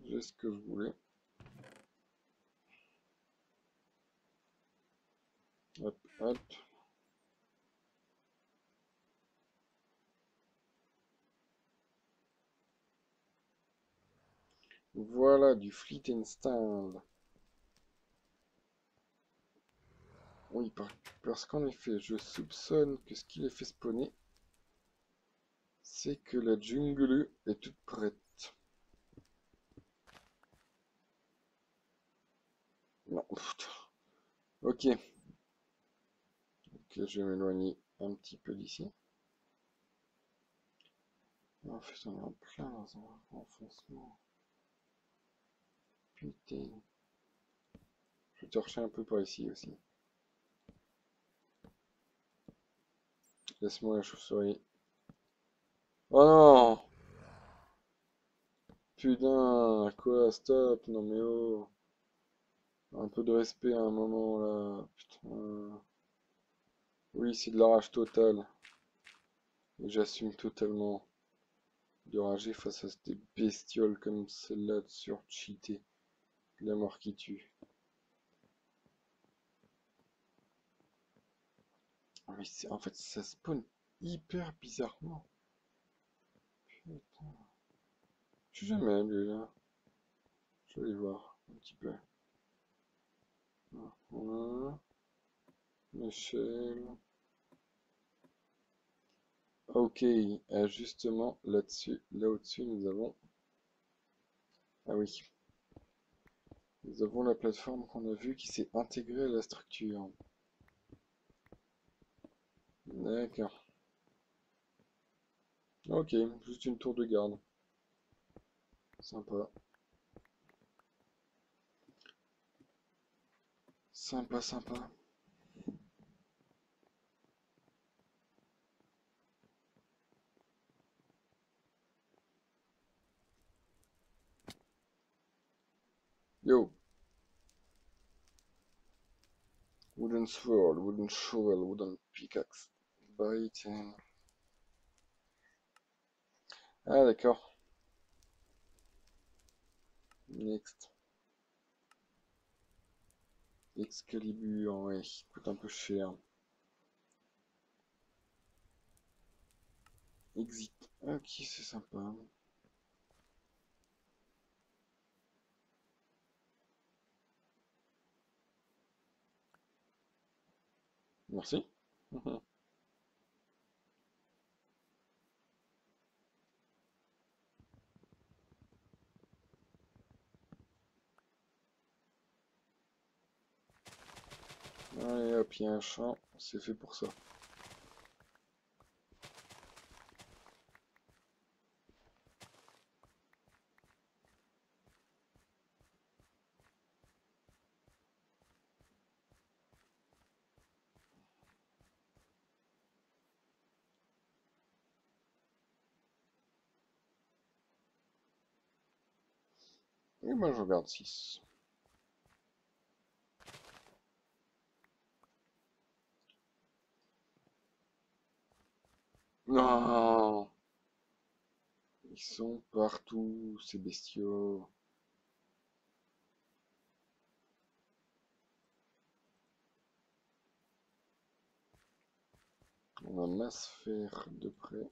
J'ai ce que je voulais. Hop, hop. Voilà du Fleet Install. Oui, parce qu'en effet, je soupçonne que ce qui les fait spawner, c'est que la jungle est toute prête. Non, putain. Ok. Ok, je vais m'éloigner un petit peu d'ici. En fait, on est en plein dans un enfoncement. Putain. Je vais torcher un peu par ici aussi. Laisse-moi la chauve-souris. Oh non! Putain, quoi? Stop! Non mais oh! Un peu de respect à un moment là. Putain. Oui, c'est de la rage totale. Et j'assume totalement de rager face à des bestioles comme celle-là de surcheater. La mort qui tue. Mais en fait, ça spawn hyper bizarrement. Putain. Je suis jamais allé là. Je vais aller voir un petit peu. Voilà. Échelle. Ok, justement, là-dessus, là au-dessus, nous avons... Ah oui. Nous avons la plateforme qu'on a vue qui s'est intégrée à la structure. D'accord. Ok, juste une tour de garde. Sympa. Sympa, sympa. Yo. Wooden sword, wooden shovel, wooden pickaxe. Bite and... Ah d'accord. Next. Excalibur, ouais, coûte un peu cher. Exit. Ok, c'est sympa. Merci. Allez hop, il y a un champ, c'est fait pour ça. Et moi je regarde 6. Non, ils sont partout, ces bestiaux. On a masse fer de près.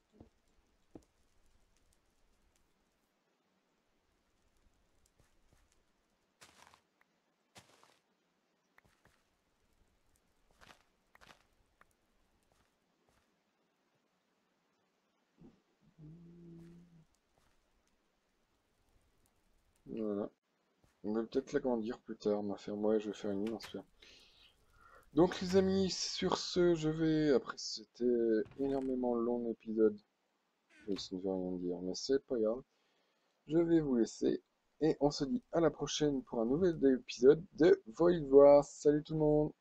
Voilà. On va peut-être l'agrandir plus tard, ma ferme. Ouais, je vais faire une immense ferme. Donc les amis, sur ce, je vais... Après, c'était énormément long l'épisode. Et ça ne veut rien dire, mais c'est pas grave. Je vais vous laisser. Et on se dit à la prochaine pour un nouvel épisode de Void Wars. Salut tout le monde!